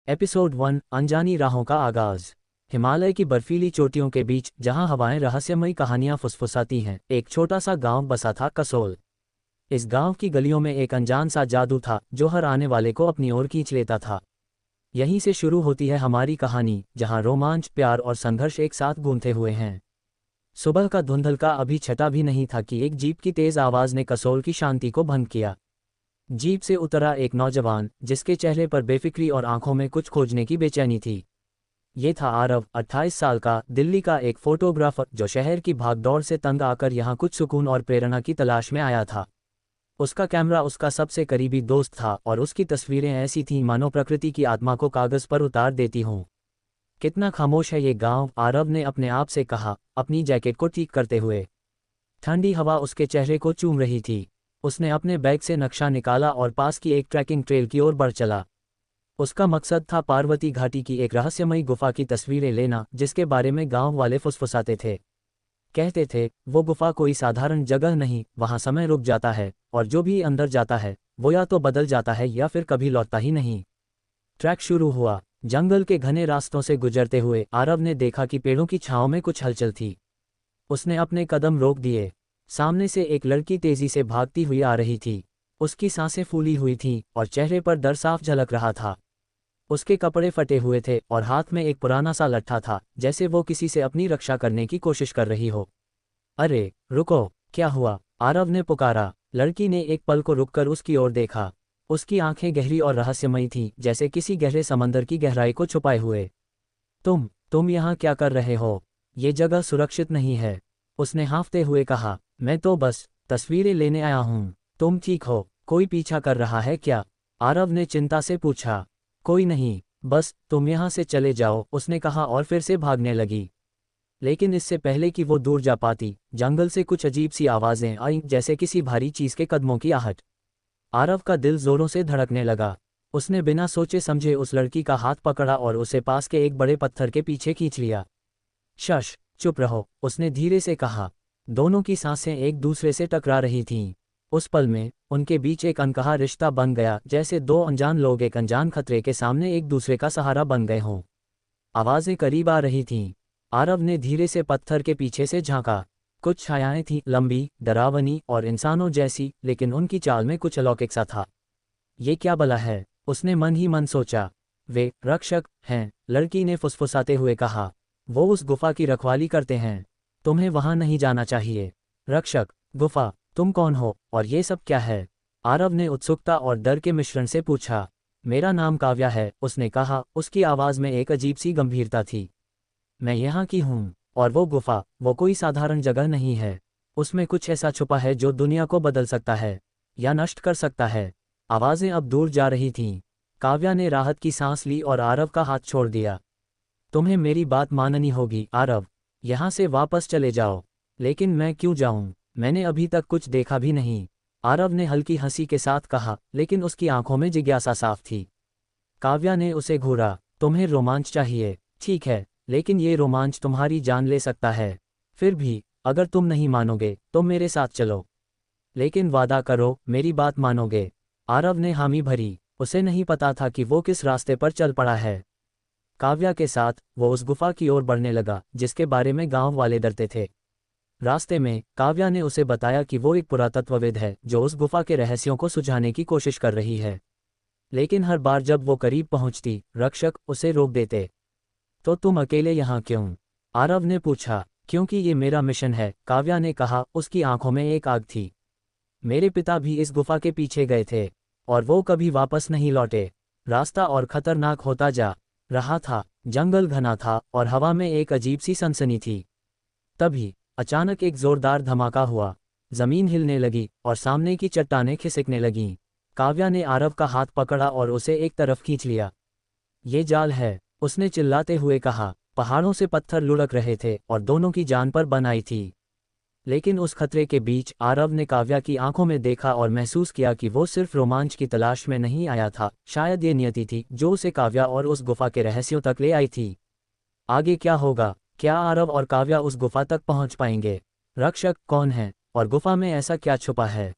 Episode 1 अनजानी राहों का आगाज। हिमालय की बर्फीली चोटियों के बीच जहां हवाएं रहस्यमयी कहानियां फुसफुसाती हैं, एक छोटा सा गांव बसा था कसोल। इस गांव की गलियों में एक अनजान सा जादू था जो हर आने वाले को अपनी ओर खींच लेता था। यहीं से शुरू होती है हमारी कहानी, जहां रोमांच, प्यार और संघर्ष एक साथ गूंथे हुए हैं। सुबह का धुंधलका अभी छटा भी नहीं था कि एक जीप की तेज आवाज ने कसोल की शांति को भंग किया। जीप से उतरा एक नौजवान, जिसके चेहरे पर बेफिक्री और आंखों में कुछ खोजने की बेचैनी थी। ये था आरव, 28 साल का, दिल्ली का एक फोटोग्राफर जो शहर की भागदौड़ से तंग आकर यहाँ कुछ सुकून और प्रेरणा की तलाश में आया था। उसका कैमरा उसका सबसे करीबी दोस्त था और उसकी तस्वीरें ऐसी थीं मानो प्रकृति की आत्मा को कागज पर उतार देती हों। कितना खामोश है ये गांव, आरव ने अपने आप से कहा, अपनी जैकेट को ठीक करते हुए। ठंडी हवा उसके चेहरे को चूम रही थी। उसने अपने बैग से नक्शा निकाला और पास की एक ट्रैकिंग ट्रेल की ओर बढ़ चला। उसका मकसद था पार्वती घाटी की एक रहस्यमयी गुफा की तस्वीरें लेना, जिसके बारे में गांव वाले फुसफुसाते थे। कहते थे, वो गुफा कोई साधारण जगह नहीं, वहां समय रुक जाता है, और जो भी अंदर जाता है वो या तो बदल जाता है या फिर कभी लौटता ही नहीं। ट्रैक शुरू हुआ। जंगल के घने रास्तों से गुजरते हुए आरव ने देखा कि पेड़ों की छांव में कुछ हलचल थी। उसने अपने कदम रोक दिए। सामने से एक लड़की तेजी से भागती हुई आ रही थी। उसकी सांसें फूली हुई थीं और चेहरे पर डर साफ झलक रहा था। उसके कपड़े फटे हुए थे और हाथ में एक पुराना सा लट्ठा था, जैसे वो किसी से अपनी रक्षा करने की कोशिश कर रही हो। अरे रुको, क्या हुआ? आरव ने पुकारा। लड़की ने एक पल को रुककर उसकी ओर देखा। उसकी आंखें गहरी और रहस्यमयी थीं, जैसे किसी गहरे समंदर की गहराई को छुपाए हुए। तुम यहाँ क्या कर रहे हो? ये जगह सुरक्षित नहीं है, उसने हाँफते हुए कहा। मैं तो बस तस्वीरें लेने आया हूँ। तुम ठीक हो? कोई पीछा कर रहा है क्या? आरव ने चिंता से पूछा। कोई नहीं, बस तुम यहाँ से चले जाओ, उसने कहा और फिर से भागने लगी। लेकिन इससे पहले कि वो दूर जा पाती, जंगल से कुछ अजीब सी आवाज़ें आईं, जैसे किसी भारी चीज़ के कदमों की आहट। आरव का दिल जोरों से धड़कने लगा। उसने बिना सोचे समझे उस लड़की का हाथ पकड़ा और उसे पास के एक बड़े पत्थर के पीछे खींच लिया। शश, चुप रहो, उसने धीरे से कहा। दोनों की सांसें एक दूसरे से टकरा रही थीं। उस पल में उनके बीच एक अनकहा रिश्ता बन गया, जैसे दो अनजान लोग एक अनजान खतरे के सामने एक दूसरे का सहारा बन गए हों। आवाज़ें करीब आ रही थीं। आरव ने धीरे से पत्थर के पीछे से झांका। कुछ छायाएं थीं, लंबी, डरावनी और इंसानों जैसी, लेकिन उनकी चाल में कुछ अलौकिक सा था। ये क्या बला है? उसने मन ही मन सोचा। वे रक्षक हैं, लड़की ने फुसफुसाते हुए कहा। वो उस गुफा की रखवाली करते हैं। तुम्हें वहां नहीं जाना चाहिए। रक्षक, गुफा, तुम कौन हो और ये सब क्या है? आरव ने उत्सुकता और डर के मिश्रण से पूछा। मेरा नाम काव्या है, उसने कहा, उसकी आवाज़ में एक अजीब सी गंभीरता थी। मैं यहाँ की हूँ, और वो गुफा, वो कोई साधारण जगह नहीं है। उसमें कुछ ऐसा छुपा है जो दुनिया को बदल सकता है या नष्ट कर सकता है। आवाज़ें अब दूर जा रही थीं। काव्या ने राहत की सांस ली और आरव का हाथ छोड़ दिया। तुम्हें मेरी बात माननी होगी आरव, यहाँ से वापस चले जाओ। लेकिन मैं क्यों जाऊँ? मैंने अभी तक कुछ देखा भी नहीं, आरव ने हल्की हंसी के साथ कहा, लेकिन उसकी आंखों में जिज्ञासा साफ थी। काव्या ने उसे घूरा। तुम्हें रोमांच चाहिए, ठीक है, लेकिन ये रोमांच तुम्हारी जान ले सकता है। फिर भी अगर तुम नहीं मानोगे तो मेरे साथ चलो। लेकिन वादा करो, मेरी बात मानोगे? आरव ने हामी भरी। उसे नहीं पता था कि वो किस रास्ते पर चल पड़ा है। काव्या के साथ वो उस गुफा की ओर बढ़ने लगा, जिसके बारे में गांव वाले डरते थे। रास्ते में काव्या ने उसे बताया कि वो एक पुरातत्वविद है जो उस गुफा के रहस्यों को सुझाने की कोशिश कर रही है। लेकिन हर बार जब वो करीब पहुंचती, रक्षक उसे रोक देते। तो तुम अकेले यहाँ क्यों? आरव ने पूछा। क्योंकि ये मेरा मिशन है, काव्या ने कहा, उसकी आंखों में एक आग थी। मेरे पिता भी इस गुफा के पीछे गए थे और वो कभी वापस नहीं लौटे। रास्ता और खतरनाक होता जा रहा था। जंगल घना था और हवा में एक अजीब सी सनसनी थी। तभी अचानक एक जोरदार धमाका हुआ। जमीन हिलने लगी और सामने की चट्टानें खिसकने लगीं। काव्या ने आरव का हाथ पकड़ा और उसे एक तरफ खींच लिया। ये जाल है, उसने चिल्लाते हुए कहा। पहाड़ों से पत्थर लुढ़क रहे थे और दोनों की जान पर बन आई थी। लेकिन उस खतरे के बीच आरव ने काव्या की आंखों में देखा और महसूस किया कि वो सिर्फ रोमांच की तलाश में नहीं आया था, शायद ये नियति थी जो उसे काव्या और उस गुफा के रहस्यों तक ले आई थी। आगे क्या होगा? क्या आरव और काव्या उस गुफा तक पहुंच पाएंगे? रक्षक कौन है और गुफा में ऐसा क्या छुपा है?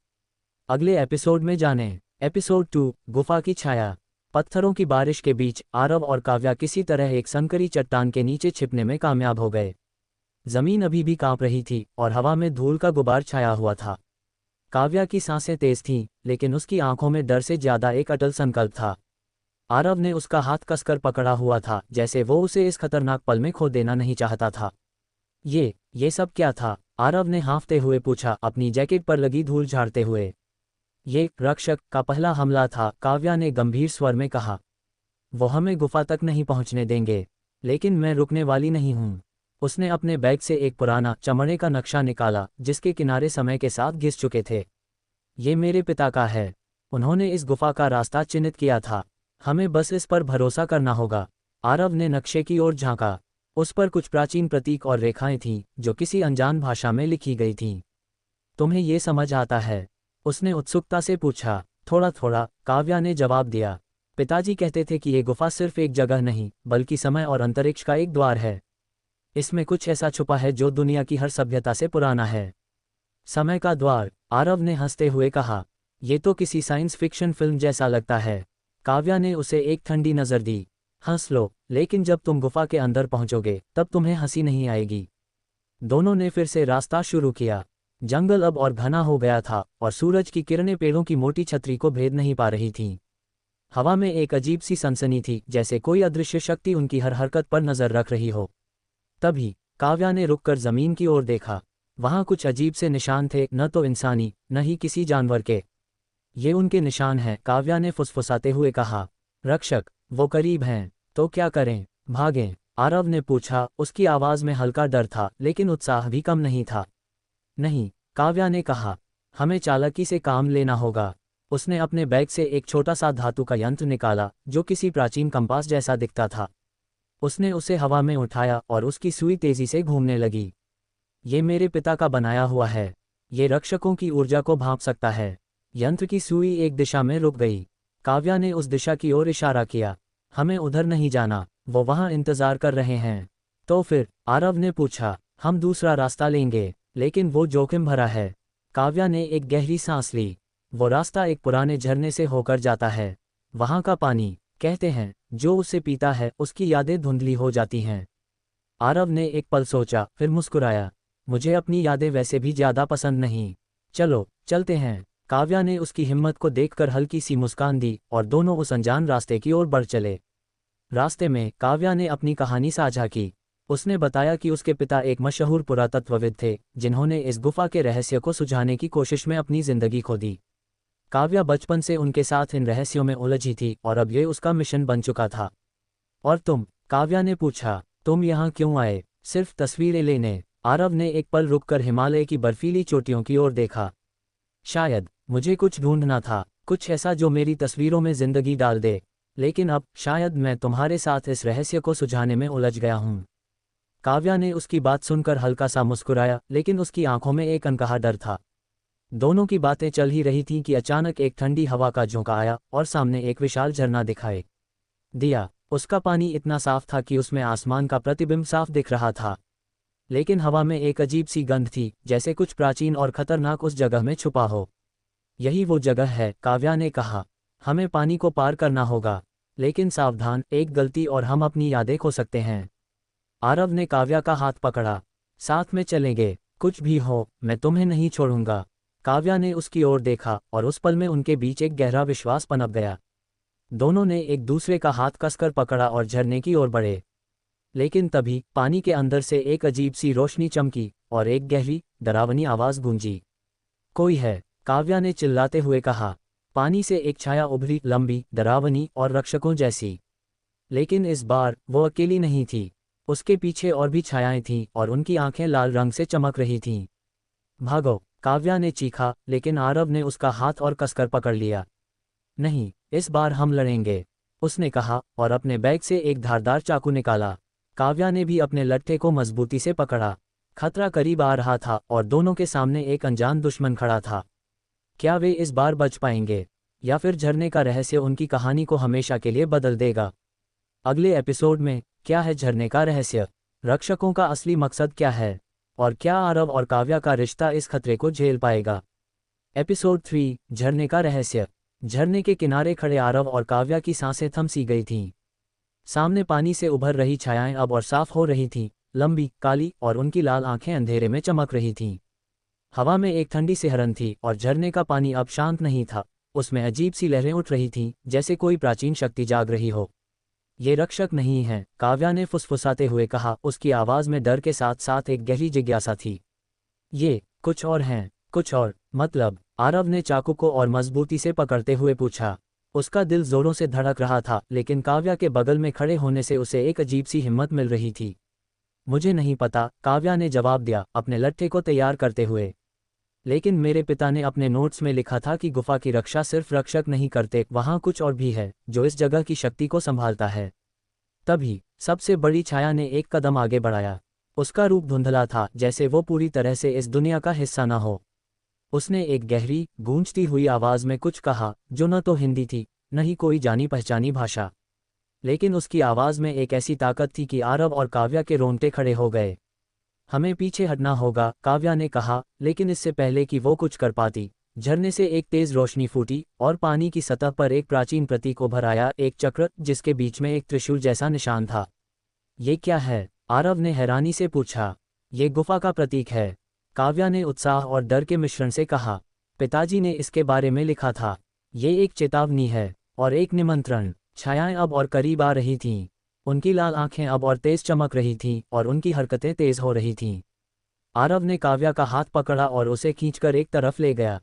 अगले एपिसोड में जानें। एपिसोड 2, गुफा की छाया। पत्थरों की बारिश के बीच आरव और काव्या किसी तरह एक संकरी चट्टान के नीचे छिपने में कामयाब हो गए। जमीन अभी भी कांप रही थी और हवा में धूल का गुबार छाया हुआ था। काव्या की सांसें तेज थीं, लेकिन उसकी आंखों में डर से ज्यादा एक अटल संकल्प था। आरव ने उसका हाथ कसकर पकड़ा हुआ था, जैसे वो उसे इस खतरनाक पल में खो देना नहीं चाहता था। ये सब क्या था? आरव ने हाँफते हुए पूछा, अपनी जैकेट पर लगी धूल झाड़ते हुए। ये रक्षक का पहला हमला था, काव्या ने गंभीर स्वर में कहा। वो हमें गुफा तक नहीं पहुंचने देंगे, लेकिन मैं रुकने वाली नहीं हूं। उसने अपने बैग से एक पुराना चमड़े का नक्शा निकाला, जिसके किनारे समय के साथ घिस चुके थे। ये मेरे पिता का है। उन्होंने इस गुफा का रास्ता चिन्हित किया था। हमें बस इस पर भरोसा करना होगा। आरव ने नक्शे की ओर झांका। उस पर कुछ प्राचीन प्रतीक और रेखाएं थीं, जो किसी अनजान भाषा में लिखी गई थीं। तुम्हें ये समझ आता है? उसने उत्सुकता से पूछा। थोड़ा थोड़ा, काव्या ने जवाब दिया। पिताजी कहते थे कि ये गुफा सिर्फ एक जगह नहीं, बल्कि समय और अंतरिक्ष का एक द्वार है। इसमें कुछ ऐसा छुपा है जो दुनिया की हर सभ्यता से पुराना है। समय का द्वार, आरव ने हंसते हुए कहा। ये तो किसी साइंस फिक्शन फिल्म जैसा लगता है। काव्या ने उसे एक ठंडी नज़र दी। हंस लो, लेकिन जब तुम गुफा के अंदर पहुंचोगे तब तुम्हें हंसी नहीं आएगी। दोनों ने फिर से रास्ता शुरू किया। जंगल अब और घना हो गया था और सूरज की किरणें पेड़ों की मोटी छतरी को भेद नहीं पा रही थीं। हवा में एक अजीब सी सनसनी थी, जैसे कोई अदृश्य शक्ति उनकी हर हरकत पर नजर रख रही हो। तभी काव्या ने रुककर जमीन की ओर देखा। वहां कुछ अजीब से निशान थे, न तो इंसानी न ही किसी जानवर के। ये उनके निशान हैं, काव्या ने फुसफुसाते हुए कहा। रक्षक, वो करीब हैं। तो क्या करें? भागें? आरव ने पूछा। उसकी आवाज में हल्का डर था, लेकिन उत्साह भी कम नहीं था। नहीं, काव्या ने कहा। हमें चालाकी से काम लेना होगा। उसने अपने बैग से एक छोटा सा धातु का यंत्र निकाला, जो किसी प्राचीन कंपास जैसा दिखता था। उसने उसे हवा में उठाया और उसकी सुई तेजी से घूमने लगी। ये मेरे पिता का बनाया हुआ है। ये रक्षकों की ऊर्जा को भांप सकता है। यंत्र की सुई एक दिशा में रुक गई। काव्या ने उस दिशा की ओर इशारा किया। हमें उधर नहीं जाना, वो वहां इंतजार कर रहे हैं। तो फिर? आरव ने पूछा। हम दूसरा रास्ता लेंगे, लेकिन वो जोखिम भरा है। काव्या ने एक गहरी सांस ली। वो रास्ता एक पुराने झरने से होकर जाता है। वहां का पानी, कहते हैं, जो उसे पीता है उसकी यादें धुंधली हो जाती हैं। आरव ने एक पल सोचा, फिर मुस्कुराया। मुझे अपनी यादें वैसे भी ज्यादा पसंद नहीं। चलो चलते हैं। काव्या ने उसकी हिम्मत को देखकर हल्की सी मुस्कान दी और दोनों उस अनजान रास्ते की ओर बढ़ चले। रास्ते में काव्या ने अपनी कहानी साझा की। उसने बताया कि उसके पिता एक मशहूर पुरातत्वविद थे, जिन्होंने इस गुफा के रहस्य को सुझाने की कोशिश में अपनी जिंदगी खो दी। काव्या बचपन से उनके साथ इन रहस्यों में उलझी थी और अब ये उसका मिशन बन चुका था। और तुम? काव्या ने पूछा। तुम यहाँ क्यों आए? सिर्फ तस्वीरें लेने? आरव ने एक पल रुककर हिमालय की बर्फीली चोटियों की ओर देखा। शायद मुझे कुछ ढूंढना था, कुछ ऐसा जो मेरी तस्वीरों में जिंदगी डाल दे। लेकिन अब शायद मैं तुम्हारे साथ इस रहस्य को सुझाने में उलझ गया हूँ। काव्या ने उसकी बात सुनकर हल्का सा मुस्कुराया, लेकिन उसकी आंखों में एक अनकहा डर था। दोनों की बातें चल ही रही थीं कि अचानक एक ठंडी हवा का झोंका आया और सामने एक विशाल झरना दिखाई दिया। उसका पानी इतना साफ था कि उसमें आसमान का प्रतिबिंब साफ दिख रहा था। लेकिन हवा में एक अजीब सी गंध थी, जैसे कुछ प्राचीन और खतरनाक उस जगह में छुपा हो। यही वो जगह है, काव्या ने कहा। हमें पानी को पार करना होगा, लेकिन सावधान, एक गलती और हम अपनी यादें खो सकते हैं। आरव ने काव्या का हाथ पकड़ा। साथ में चलेंगे, कुछ भी हो मैं तुम्हें नहीं छोड़ूंगा। काव्या ने उसकी ओर देखा और उस पल में उनके बीच एक गहरा विश्वास पनप गया। दोनों ने एक दूसरे का हाथ कसकर पकड़ा और झरने की ओर बढ़े। लेकिन तभी पानी के अंदर से एक अजीब सी रोशनी चमकी और एक गहरी, डरावनी आवाज गूंजी। कोई है, काव्या ने चिल्लाते हुए कहा। पानी से एक छाया उभरी, लंबी, डरावनी और रक्षकों जैसी। लेकिन इस बार वो अकेली नहीं थी। उसके पीछे और भी छायाएं थीं और उनकी आंखें लाल रंग से चमक रही थीं। भागो, काव्या ने चीखा, लेकिन आरव ने उसका हाथ और कसकर पकड़ लिया। नहीं, इस बार हम लड़ेंगे, उसने कहा और अपने बैग से एक धारदार चाकू निकाला। काव्या ने भी अपने लट्ठे को मजबूती से पकड़ा। खतरा करीब आ रहा था और दोनों के सामने एक अनजान दुश्मन खड़ा था। क्या वे इस बार बच पाएंगे, या फिर झरने का रहस्य उनकी कहानी को हमेशा के लिए बदल देगा? अगले एपिसोड में क्या है झरने का रहस्य? रक्षकों का असली मकसद क्या है? और क्या आरव और काव्या का रिश्ता इस खतरे को झेल पाएगा? एपिसोड 3, झरने का रहस्य। झरने के किनारे खड़े आरव और काव्या की सांसें थम सी गई थीं। सामने पानी से उभर रही छायाएं अब और साफ हो रही थीं, लंबी, काली, और उनकी लाल आंखें अंधेरे में चमक रही थीं। हवा में एक ठंडी सिहरन थी और झरने का पानी अब शांत नहीं था, उसमें अजीब सी लहरें उठ रही थीं, जैसे कोई प्राचीन शक्ति जाग रही हो। ये रक्षक नहीं है, काव्या ने फुसफुसाते हुए कहा, उसकी आवाज़ में डर के साथ साथ एक गहरी जिज्ञासा थी। ये कुछ और हैं। कुछ और मतलब? आरव ने चाकू को और मजबूती से पकड़ते हुए पूछा। उसका दिल जोरों से धड़क रहा था, लेकिन काव्या के बगल में खड़े होने से उसे एक अजीब सी हिम्मत मिल रही थी। मुझे नहीं पता, काव्या ने जवाब दिया, अपने लट्ठे को तैयार करते हुए। लेकिन मेरे पिता ने अपने नोट्स में लिखा था कि गुफा की रक्षा सिर्फ रक्षक नहीं करते, वहाँ कुछ और भी है जो इस जगह की शक्ति को संभालता है। तभी सबसे बड़ी छाया ने एक कदम आगे बढ़ाया। उसका रूप धुंधला था, जैसे वो पूरी तरह से इस दुनिया का हिस्सा न हो। उसने एक गहरी, गूंजती हुई आवाज में कुछ कहा, जो न तो हिंदी थी, न ही कोई जानी पहचानी भाषा। लेकिन उसकी आवाज में एक ऐसी ताकत थी कि आरव और काव्या के रोंगटे खड़े हो गए। हमें पीछे हटना होगा, काव्या ने कहा, लेकिन इससे पहले कि वो कुछ कर पाती, झरने से एक तेज रोशनी फूटी और पानी की सतह पर एक प्राचीन प्रतीक उभर आया, एक चक्र जिसके बीच में एक त्रिशूल जैसा निशान था। ये क्या है? आरव ने हैरानी से पूछा। ये गुफा का प्रतीक है, काव्या ने उत्साह और डर के मिश्रण से कहा। पिताजी ने इसके बारे में लिखा था। ये एक चेतावनी है और एक निमंत्रण। छायाएं अब और करीब आ रही थीं। उनकी लाल आंखें अब और तेज चमक रही थीं और उनकी हरकतें तेज हो रही थीं। आरव ने काव्या का हाथ पकड़ा और उसे खींचकर एक तरफ ले गया।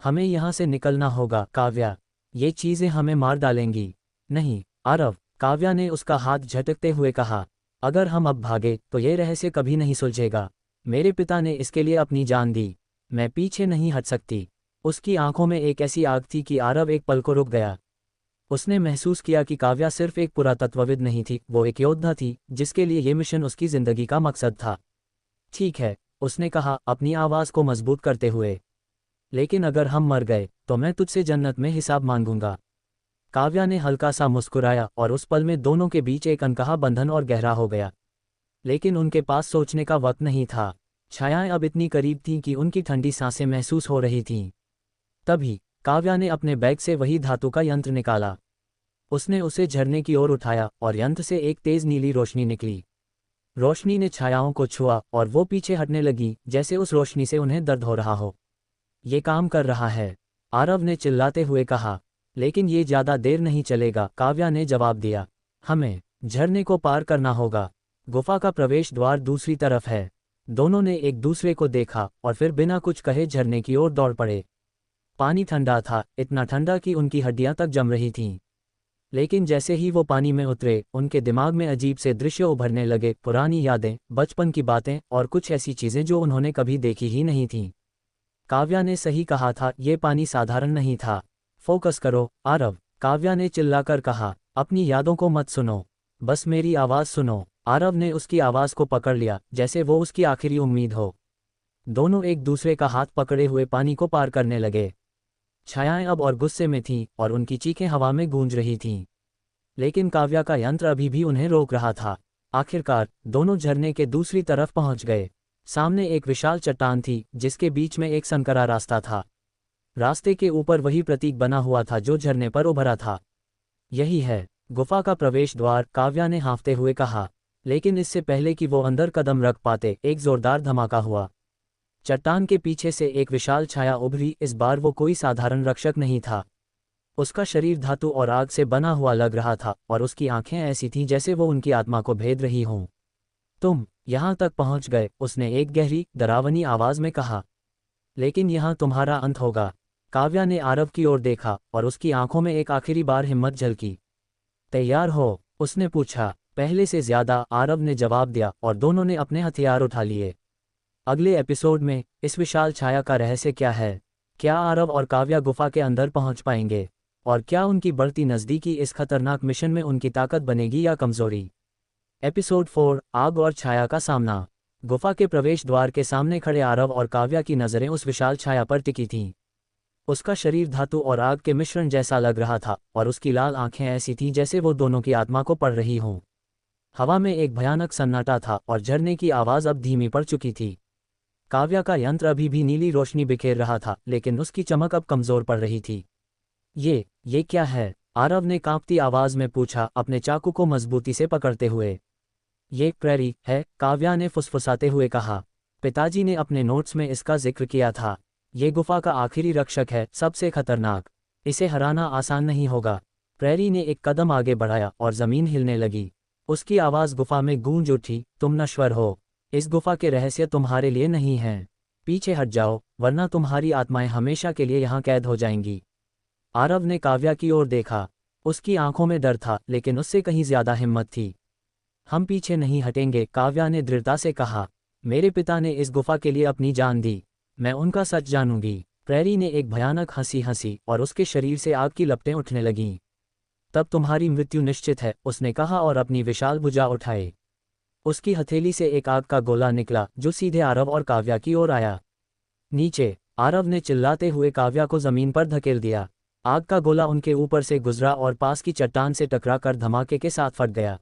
हमें यहाँ से निकलना होगा, काव्या। ये चीज़ें हमें मार डालेंगी। नहीं, आरव, काव्या ने उसका हाथ झटकते हुए कहा। अगर हम अब भागे तो ये रहस्य कभी नहीं सुलझेगा। मेरे पिता ने इसके लिए अपनी जान दी। मैं पीछे नहीं हट सकती। उसकी आंखों में एक ऐसी आग थी कि आरव एक पल को रुक गया। उसने महसूस किया कि काव्या सिर्फ एक पुरातत्वविद नहीं थी, वो एक योद्धा थी जिसके लिए ये मिशन उसकी जिंदगी का मकसद था। ठीक है, उसने कहा, अपनी आवाज़ को मजबूत करते हुए। लेकिन अगर हम मर गए तो मैं तुझसे जन्नत में हिसाब मांगूंगा। काव्या ने हल्का सा मुस्कुराया और उस पल में दोनों के बीच एक अनकहा बंधन और गहरा हो गया। लेकिन उनके पास सोचने का वक्त नहीं था। छायाएं अब इतनी करीब थीं कि उनकी ठंडी सांसें महसूस हो रही थीं। तभी काव्या ने अपने बैग से वही धातु का यंत्र निकाला। उसने उसे झरने की ओर उठाया और यंत्र से एक तेज नीली रोशनी निकली। रोशनी ने छायाओं को छुआ और वो पीछे हटने लगी, जैसे उस रोशनी से उन्हें दर्द हो रहा हो। ये काम कर रहा है, आरव ने चिल्लाते हुए कहा। लेकिन ये ज़्यादा देर नहीं चलेगा, काव्या ने जवाब दिया। हमें झरने को पार करना होगा। गुफा का प्रवेश द्वार दूसरी तरफ है। दोनों ने एक दूसरे को देखा और फिर बिना कुछ कहे झरने की ओर दौड़ पड़े। पानी ठंडा था, इतना ठंडा कि उनकी हड्डियां तक जम रही थीं। लेकिन जैसे ही वो पानी में उतरे, उनके दिमाग में अजीब से दृश्य उभरने लगे, पुरानी यादें, बचपन की बातें और कुछ ऐसी चीज़ें जो उन्होंने कभी देखी ही नहीं थीं। काव्या ने सही कहा था, ये पानी साधारण नहीं था। फोकस करो, आरव, काव्या ने चिल्लाकर कहा। अपनी यादों को मत सुनो, बस मेरी आवाज़ सुनो। आरव ने उसकी आवाज़ को पकड़ लिया, जैसे वो उसकी आखिरी उम्मीद हो। दोनों एक दूसरे का हाथ पकड़े हुए पानी को पार करने लगे। छायाएं अब और गुस्से में थीं और उनकी चीखें हवा में गूंज रही थीं। लेकिन काव्या का यंत्र अभी भी उन्हें रोक रहा था। आखिरकार दोनों झरने के दूसरी तरफ पहुंच गए। सामने एक विशाल चट्टान थी जिसके बीच में एक संकरा रास्ता था। रास्ते के ऊपर वही प्रतीक बना हुआ था जो झरने पर उभरा था। यही है गुफा का प्रवेश द्वार, काव्या ने हाँफते हुए कहा। लेकिन इससे पहले कि वो अंदर कदम रख पाते, एक जोरदार धमाका हुआ। चट्टान के पीछे से एक विशाल छाया उभरी। इस बार वो कोई साधारण रक्षक नहीं था। उसका शरीर धातु और आग से बना हुआ लग रहा था और उसकी आंखें ऐसी थीं जैसे वो उनकी आत्मा को भेद रही हों। तुम यहाँ तक पहुँच गए, उसने एक गहरी, डरावनी आवाज़ में कहा। लेकिन यहाँ तुम्हारा अंत होगा। काव्या ने आरव की ओर देखा और उसकी आंखों में एक आखिरी बार हिम्मत झलकी। तैयार हो? उसने पूछा। पहले से ज्यादा, आरव ने जवाब दिया और दोनों ने अपने हथियार उठा लिए। अगले एपिसोड में इस विशाल छाया का रहस्य क्या है? क्या आरव और काव्या गुफा के अंदर पहुंच पाएंगे? और क्या उनकी बढ़ती नज़दीकी इस खतरनाक मिशन में उनकी ताकत बनेगी या कमजोरी? एपिसोड 4, आग और छाया का सामना। गुफा के प्रवेश द्वार के सामने खड़े आरव और काव्या की नज़रें उस विशाल छाया पर टिकी थीं। उसका शरीर धातु और आग के मिश्रण जैसा लग रहा था और उसकी लाल आंखें ऐसी थीं जैसे वो दोनों की आत्मा को पढ़ रही हों। हवा में एक भयानक सन्नाटा था और झरने की आवाज़ अब धीमी पड़ चुकी थी। काव्या का यंत्र अभी भी नीली रोशनी बिखेर रहा था, लेकिन उसकी चमक अब कमज़ोर पड़ रही थी। ये क्या है? आरव ने कांपती आवाज में पूछा, अपने चाकू को मजबूती से पकड़ते हुए। ये प्रेरी है, काव्या ने फुसफुसाते हुए कहा। पिताजी ने अपने नोट्स में इसका जिक्र किया था। ये गुफा का आखिरी रक्षक है, सबसे खतरनाक। इसे हराना आसान नहीं होगा। प्रेरी ने एक कदम आगे बढ़ाया और जमीन हिलने लगी। उसकी आवाज गुफा में गूंज उठी, तुम नश्वर हो। इस गुफा के रहस्य तुम्हारे लिए नहीं हैं। पीछे हट जाओ, वरना तुम्हारी आत्माएं हमेशा के लिए यहाँ कैद हो जाएंगी। आरव ने काव्या की ओर देखा। उसकी आंखों में डर था, लेकिन उससे कहीं ज्यादा हिम्मत थी। हम पीछे नहीं हटेंगे, काव्या ने दृढ़ता से कहा। मेरे पिता ने इस गुफा के लिए अपनी जान दी। मैं उनका सच जानूंगी। प्रेरी ने एक भयानक हंसी हंसी और उसके शरीर से आग की लपटें उठने लगीं। तब तुम्हारी मृत्यु निश्चित है, उसने कहा और अपनी विशाल भुजा उठाए। उसकी हथेली से एक आग का गोला निकला जो सीधे आरव और काव्या की ओर आया। नीचे, आरव ने चिल्लाते हुए काव्या को जमीन पर धकेल दिया। आग का गोला उनके ऊपर से गुजरा और पास की चट्टान से टकराकर धमाके के साथ फट गया।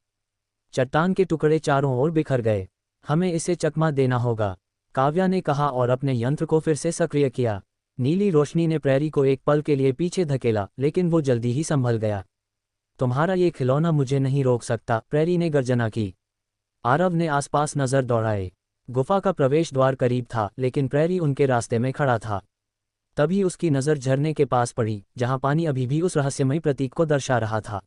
चट्टान के टुकड़े चारों ओर बिखर गए। हमें इसे चकमा देना होगा, काव्या ने कहा और अपने यंत्र को फिर से सक्रिय किया। नीली रोशनी ने प्रेरी को एक पल के लिए पीछे धकेला, लेकिन वो जल्दी ही संभल गया। तुम्हारा ये खिलौना मुझे नहीं रोक सकता, प्रेरी ने गर्जना की। आरव ने आसपास नजर दौड़ाए। गुफा का प्रवेश द्वार करीब था, लेकिन प्रेरी उनके रास्ते में खड़ा था। तभी उसकी नज़र झरने के पास पड़ी, जहां पानी अभी भी उस रहस्यमयी प्रतीक को दर्शा रहा था।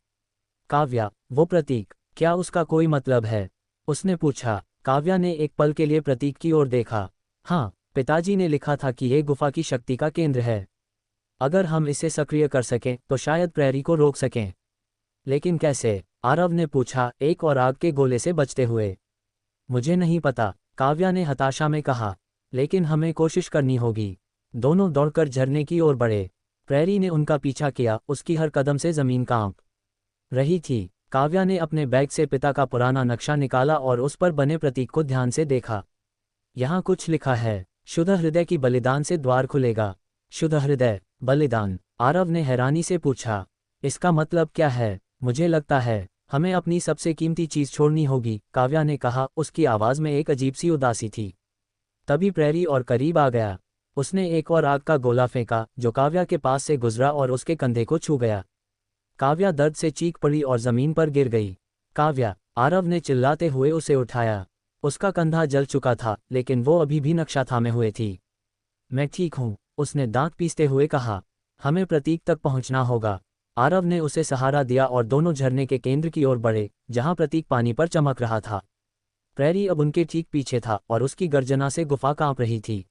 काव्या, वो प्रतीक, क्या उसका कोई मतलब है? उसने पूछा। काव्या ने एक पल के लिए प्रतीक की ओर देखा। हाँ, पिताजी ने लिखा था कि यह गुफा की शक्ति का केंद्र है। अगर हम इसे सक्रिय कर सकें तो शायद प्रेरी को रोक सकें। लेकिन कैसे? आरव ने पूछा, एक और आग के गोले से बचते हुए। मुझे नहीं पता, काव्या ने हताशा में कहा, लेकिन हमें कोशिश करनी होगी। दोनों दौड़कर झरने की ओर बढ़े। प्रेरी ने उनका पीछा किया, उसकी हर कदम से जमीन कांप रही थी। काव्या ने अपने बैग से पिता का पुराना नक्शा निकाला और उस पर बने प्रतीक को ध्यान से देखा। यहाँ कुछ लिखा है, शुद्ध हृदय की बलिदान से द्वार खुलेगा। शुद्ध हृदय, बलिदान? आरव ने हैरानी से पूछा। इसका मतलब क्या है? मुझे लगता है हमें अपनी सबसे कीमती चीज छोड़नी होगी, काव्या ने कहा, उसकी आवाज में एक अजीब सी उदासी थी। तभी प्रेरी और करीब आ गया। उसने एक और आग का गोला फेंका, जो काव्या के पास से गुजरा और उसके कंधे को छू गया। काव्या दर्द से चीख पड़ी और जमीन पर गिर गई। काव्या, आरव ने चिल्लाते हुए उसे उठाया। उसका कंधा जल चुका था, लेकिन वो अभी भी नक्शा थामे हुए थी। मैं ठीक हूँ, उसने दांत पीसते हुए कहा। हमें प्रतीक तक पहुंचना होगा। आरव ने उसे सहारा दिया और दोनों झरने के केंद्र की ओर बढ़े, जहां प्रतीक पानी पर चमक रहा था। प्रेरी अब उनके ठीक पीछे था और उसकी गर्जना से गुफा कांप रही थी।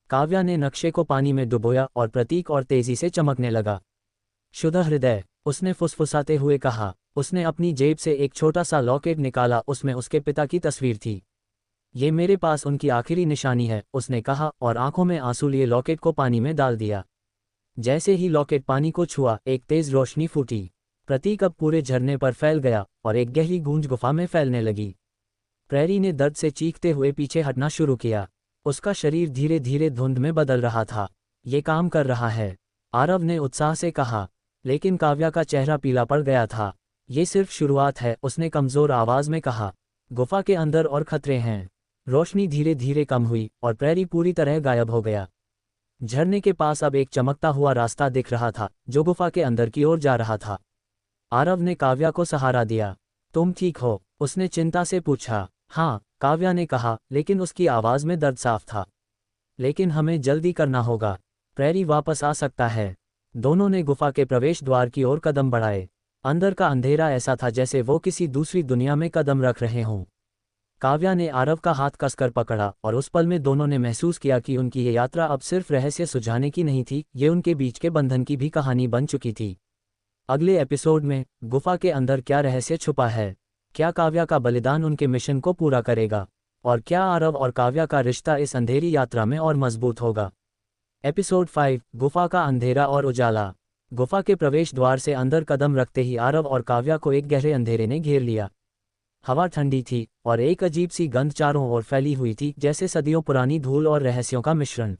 काव्या ने नक्शे को पानी में डुबोया और प्रतीक और तेजी से चमकने लगा। शुद्ध हृदय, उसने फुसफुसाते हुए कहा। उसने अपनी जेब से एक छोटा सा लॉकेट निकाला, उसमें उसके पिता की तस्वीर थी। ये मेरे पास उनकी आखिरी निशानी है, उसने कहा और आंखों में आंसू लिए लॉकेट को पानी में डाल दिया। जैसे ही लॉकेट पानी को छुआ, एक तेज रोशनी फूटी। प्रतीक अब पूरे झरने पर फैल गया और एक गहरी गूंज गुफा में फैलने लगी। प्रेरी ने दर्द से चीखते हुए पीछे हटना शुरू किया। उसका शरीर धीरे धीरे धुंध में बदल रहा था। ये काम कर रहा है, आरव ने उत्साह से कहा। लेकिन काव्या का चेहरा पीला पड़ गया था। ये सिर्फ शुरुआत है, उसने कमजोर आवाज में कहा। गुफा के अंदर और खतरे हैं। रोशनी धीरे धीरे कम हुई और प्रेरी पूरी तरह गायब हो गया। झरने के पास अब एक चमकता हुआ रास्ता दिख रहा था, जो गुफा के अंदर की ओर जा रहा था। आरव ने काव्या को सहारा दिया। तुम ठीक हो? उसने चिंता से पूछा। हाँ, काव्या ने कहा, लेकिन उसकी आवाज में दर्द साफ था। लेकिन हमें जल्दी करना होगा, प्रेरी वापस आ सकता है। दोनों ने गुफा के प्रवेश द्वार की ओर कदम बढ़ाए। अंदर का अंधेरा ऐसा था जैसे वो किसी दूसरी दुनिया में कदम रख रहे हों। काव्या ने आरव का हाथ कसकर पकड़ा और उस पल में दोनों ने महसूस किया कि उनकी ये यात्रा अब सिर्फ रहस्य सुलझाने की नहीं थी, ये उनके बीच के बंधन की भी कहानी बन चुकी थी। अगले एपिसोड में गुफा के अंदर क्या रहस्य छुपा है? क्या काव्या का बलिदान उनके मिशन को पूरा करेगा? और क्या आरव और काव्या का रिश्ता इस अंधेरी यात्रा में और मजबूत होगा? एपिसोड 5, गुफा का अंधेरा और उजाला। गुफा के प्रवेश द्वार से अंदर कदम रखते ही आरव और काव्या को एक गहरे अंधेरे ने घेर लिया। हवा ठंडी थी और एक अजीब सी गंध चारों ओर फैली हुई थी, जैसे सदियों पुरानी धूल और रहस्यों का मिश्रण।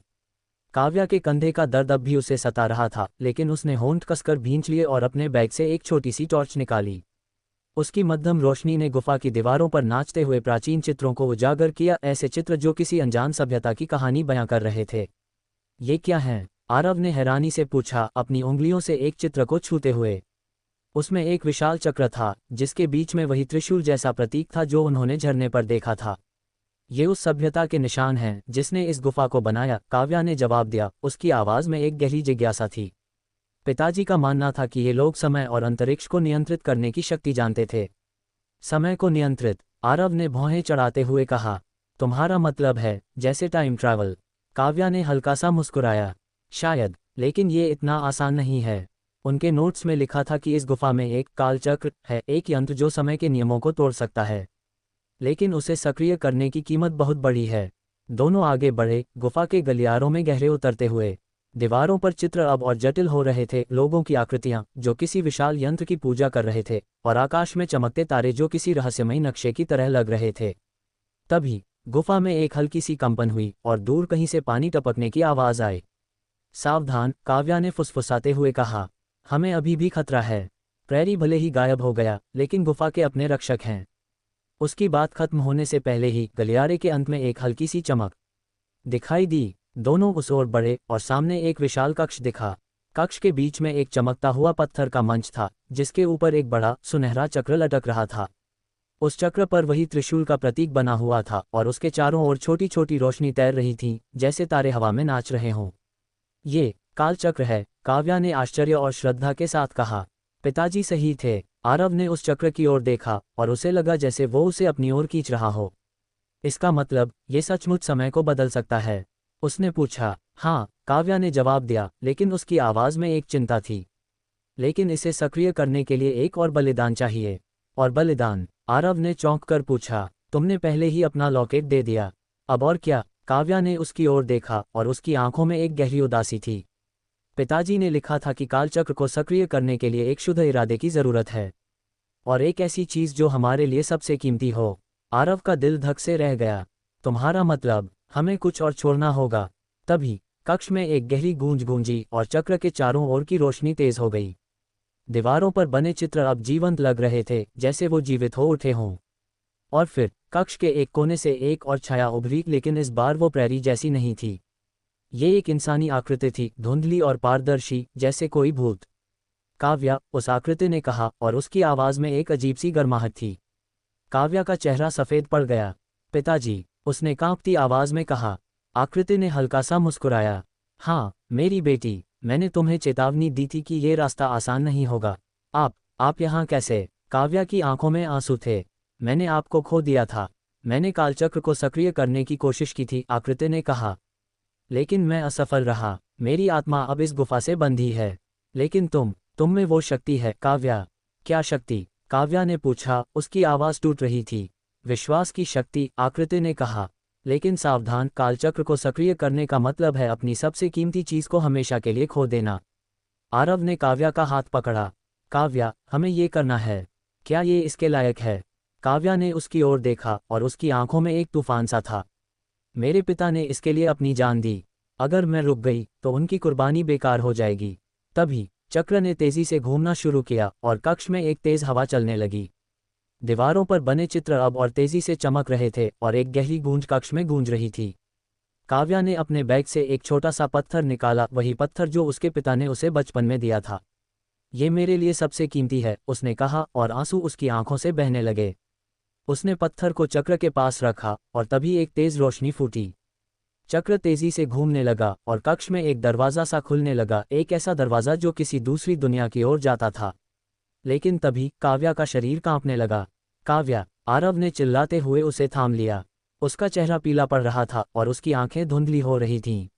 काव्या के कंधे का दर्द अब भी उसे सता रहा था, लेकिन उसने होंठ कसकर भींच लिए और अपने बैग से एक छोटी सी टॉर्च निकाली। उसकी मध्यम रोशनी ने गुफा की दीवारों पर नाचते हुए प्राचीन चित्रों को उजागर किया, ऐसे चित्र जो किसी अनजान सभ्यता की कहानी बयां कर रहे थे। ये क्या हैं? आरव ने हैरानी से पूछा, अपनी उंगलियों से एक चित्र को छूते हुए। उसमें एक विशाल चक्र था, जिसके बीच में वही त्रिशूल जैसा प्रतीक था जो उन्होंने झरने पर देखा था। ये उस सभ्यता के निशान हैं जिसने इस गुफा को बनाया, काव्या ने जवाब दिया। उसकी आवाज़ में एक गहरी जिज्ञासा थी। पिताजी का मानना था कि ये लोग समय और अंतरिक्ष को नियंत्रित करने की शक्ति जानते थे। समय को नियंत्रित? आरव ने भौहें चढ़ाते हुए कहा। तुम्हारा मतलब है जैसे टाइम ट्रैवल? काव्या ने हल्का सा मुस्कुराया। शायद, लेकिन ये इतना आसान नहीं है। उनके नोट्स में लिखा था कि इस गुफा में एक कालचक्र है, एक यंत्र जो समय के नियमों को तोड़ सकता है, लेकिन उसे सक्रिय करने की कीमत बहुत बड़ी है। दोनों आगे बढ़े, गुफा के गलियारों में गहरे उतरते हुए। दीवारों पर चित्र अब और जटिल हो रहे थे, लोगों की आकृतियां जो किसी विशाल यंत्र की पूजा कर रहे थे, और आकाश में चमकते तारे जो किसी रहस्यमयी नक्शे की तरह लग रहे थे। तभी गुफा में एक हल्की सी कंपन हुई और दूर कहीं से पानी टपकने की आवाज़ आई। सावधान, काव्या ने फुसफुसाते हुए कहा। हमें अभी भी खतरा है। प्रैरी भले ही गायब हो गया, लेकिन गुफा के अपने रक्षक हैं। उसकी बात खत्म होने से पहले ही गलियारे के अंत में एक हल्की सी चमक दिखाई दी। दोनों उस ओर बढ़े और सामने एक विशाल कक्ष दिखा। कक्ष के बीच में एक चमकता हुआ पत्थर का मंच था, जिसके ऊपर एक बड़ा सुनहरा चक्र लटक रहा था। उस चक्र पर वही त्रिशूल का प्रतीक बना हुआ था और उसके चारों ओर छोटी छोटी रोशनी तैर रही थी, जैसे तारे हवा में नाच रहे हों। ये कालचक्र है, काव्या ने आश्चर्य और श्रद्धा के साथ कहा। पिताजी सही थे। आरव ने उस चक्र की ओर देखा और उसे लगा जैसे वो उसे अपनी ओर खींच रहा हो। इसका मतलब, ये सचमुच समय को बदल सकता है? उसने पूछा। हाँ, काव्या ने जवाब दिया, लेकिन उसकी आवाज़ में एक चिंता थी। लेकिन इसे सक्रिय करने के लिए एक और बलिदान चाहिए। और बलिदान? आरव ने चौंक कर पूछा। तुमने पहले ही अपना लॉकेट दे दिया, अब और क्या? काव्या ने उसकी ओर देखा और उसकी आंखों में एक गहरी उदासी थी। पिताजी ने लिखा था कि कालचक्र को सक्रिय करने के लिए एक शुद्ध इरादे की ज़रूरत है, और एक ऐसी चीज़ जो हमारे लिए सबसे कीमती हो। आरव का दिल धक से रह गया। तुम्हारा मतलब, हमें कुछ और छोड़ना होगा? तभी कक्ष में एक गहरी गूंज गूंजी और चक्र के चारों ओर की रोशनी तेज हो गई। दीवारों पर बने चित्र अब जीवंत लग रहे थे, जैसे वो जीवित हो उठे हों। और फिर कक्ष के एक कोने से एक और छाया उभरी, लेकिन इस बार वो प्रैरी जैसी नहीं थी। ये एक इंसानी आकृति थी, धुंधली और पारदर्शी, जैसे कोई भूत। काव्या, उस आकृति ने कहा, और उसकी आवाज़ में एक अजीब सी गर्माहट थी। काव्या का चेहरा सफ़ेद पड़ गया। पिताजी, उसने कांपती आवाज़ में कहा। आकृति ने हल्का सा मुस्कुराया। हाँ मेरी बेटी, मैंने तुम्हें चेतावनी दी थी कि ये रास्ता आसान नहीं होगा। आप यहाँ कैसे? काव्या की आंखों में आंसू थे। मैंने आपको खो दिया था। मैंने कालचक्र को सक्रिय करने की कोशिश की थी, आकृति ने कहा, लेकिन मैं असफल रहा। मेरी आत्मा अब इस गुफा से बंधी है। लेकिन तुम में वो शक्ति है। काव्या, क्या शक्ति? काव्या ने पूछा, उसकी आवाज़ टूट रही थी। विश्वास की शक्ति, आकृति ने कहा। लेकिन सावधान, कालचक्र को सक्रिय करने का मतलब है अपनी सबसे कीमती चीज़ को हमेशा के लिए खो देना। आरव ने काव्या का हाथ पकड़ा। काव्या, हमें ये करना है। क्या ये इसके लायक है? काव्या ने उसकी ओर देखा और उसकी आंखों में एक तूफान सा था। मेरे पिता ने इसके लिए अपनी जान दी। अगर मैं रुक गई तो उनकी कुर्बानी बेकार हो जाएगी। तभी चक्र ने तेजी से घूमना शुरू किया और कक्ष में एक तेज हवा चलने लगी। दीवारों पर बने चित्र अब और तेजी से चमक रहे थे और एक गहरी गूंज कक्ष में गूंज रही थी। काव्या ने अपने बैग से एक छोटा सा पत्थर निकाला, वही पत्थर जो उसके पिता ने उसे बचपन में दिया था। ये मेरे लिए सबसे कीमती है, उसने कहा, और आंसू उसकी आंखों से बहने लगे। उसने पत्थर को चक्र के पास रखा और तभी एक तेज रोशनी फूटी। चक्र तेजी से घूमने लगा और कक्ष में एक दरवाज़ा सा खुलने लगा, एक ऐसा दरवाज़ा जो किसी दूसरी दुनिया की ओर जाता था। लेकिन तभी काव्या का शरीर कांपने लगा। काव्या, आरव ने चिल्लाते हुए उसे थाम लिया। उसका चेहरा पीला पड़ रहा था और उसकी आंखें धुंधली हो रही थीं।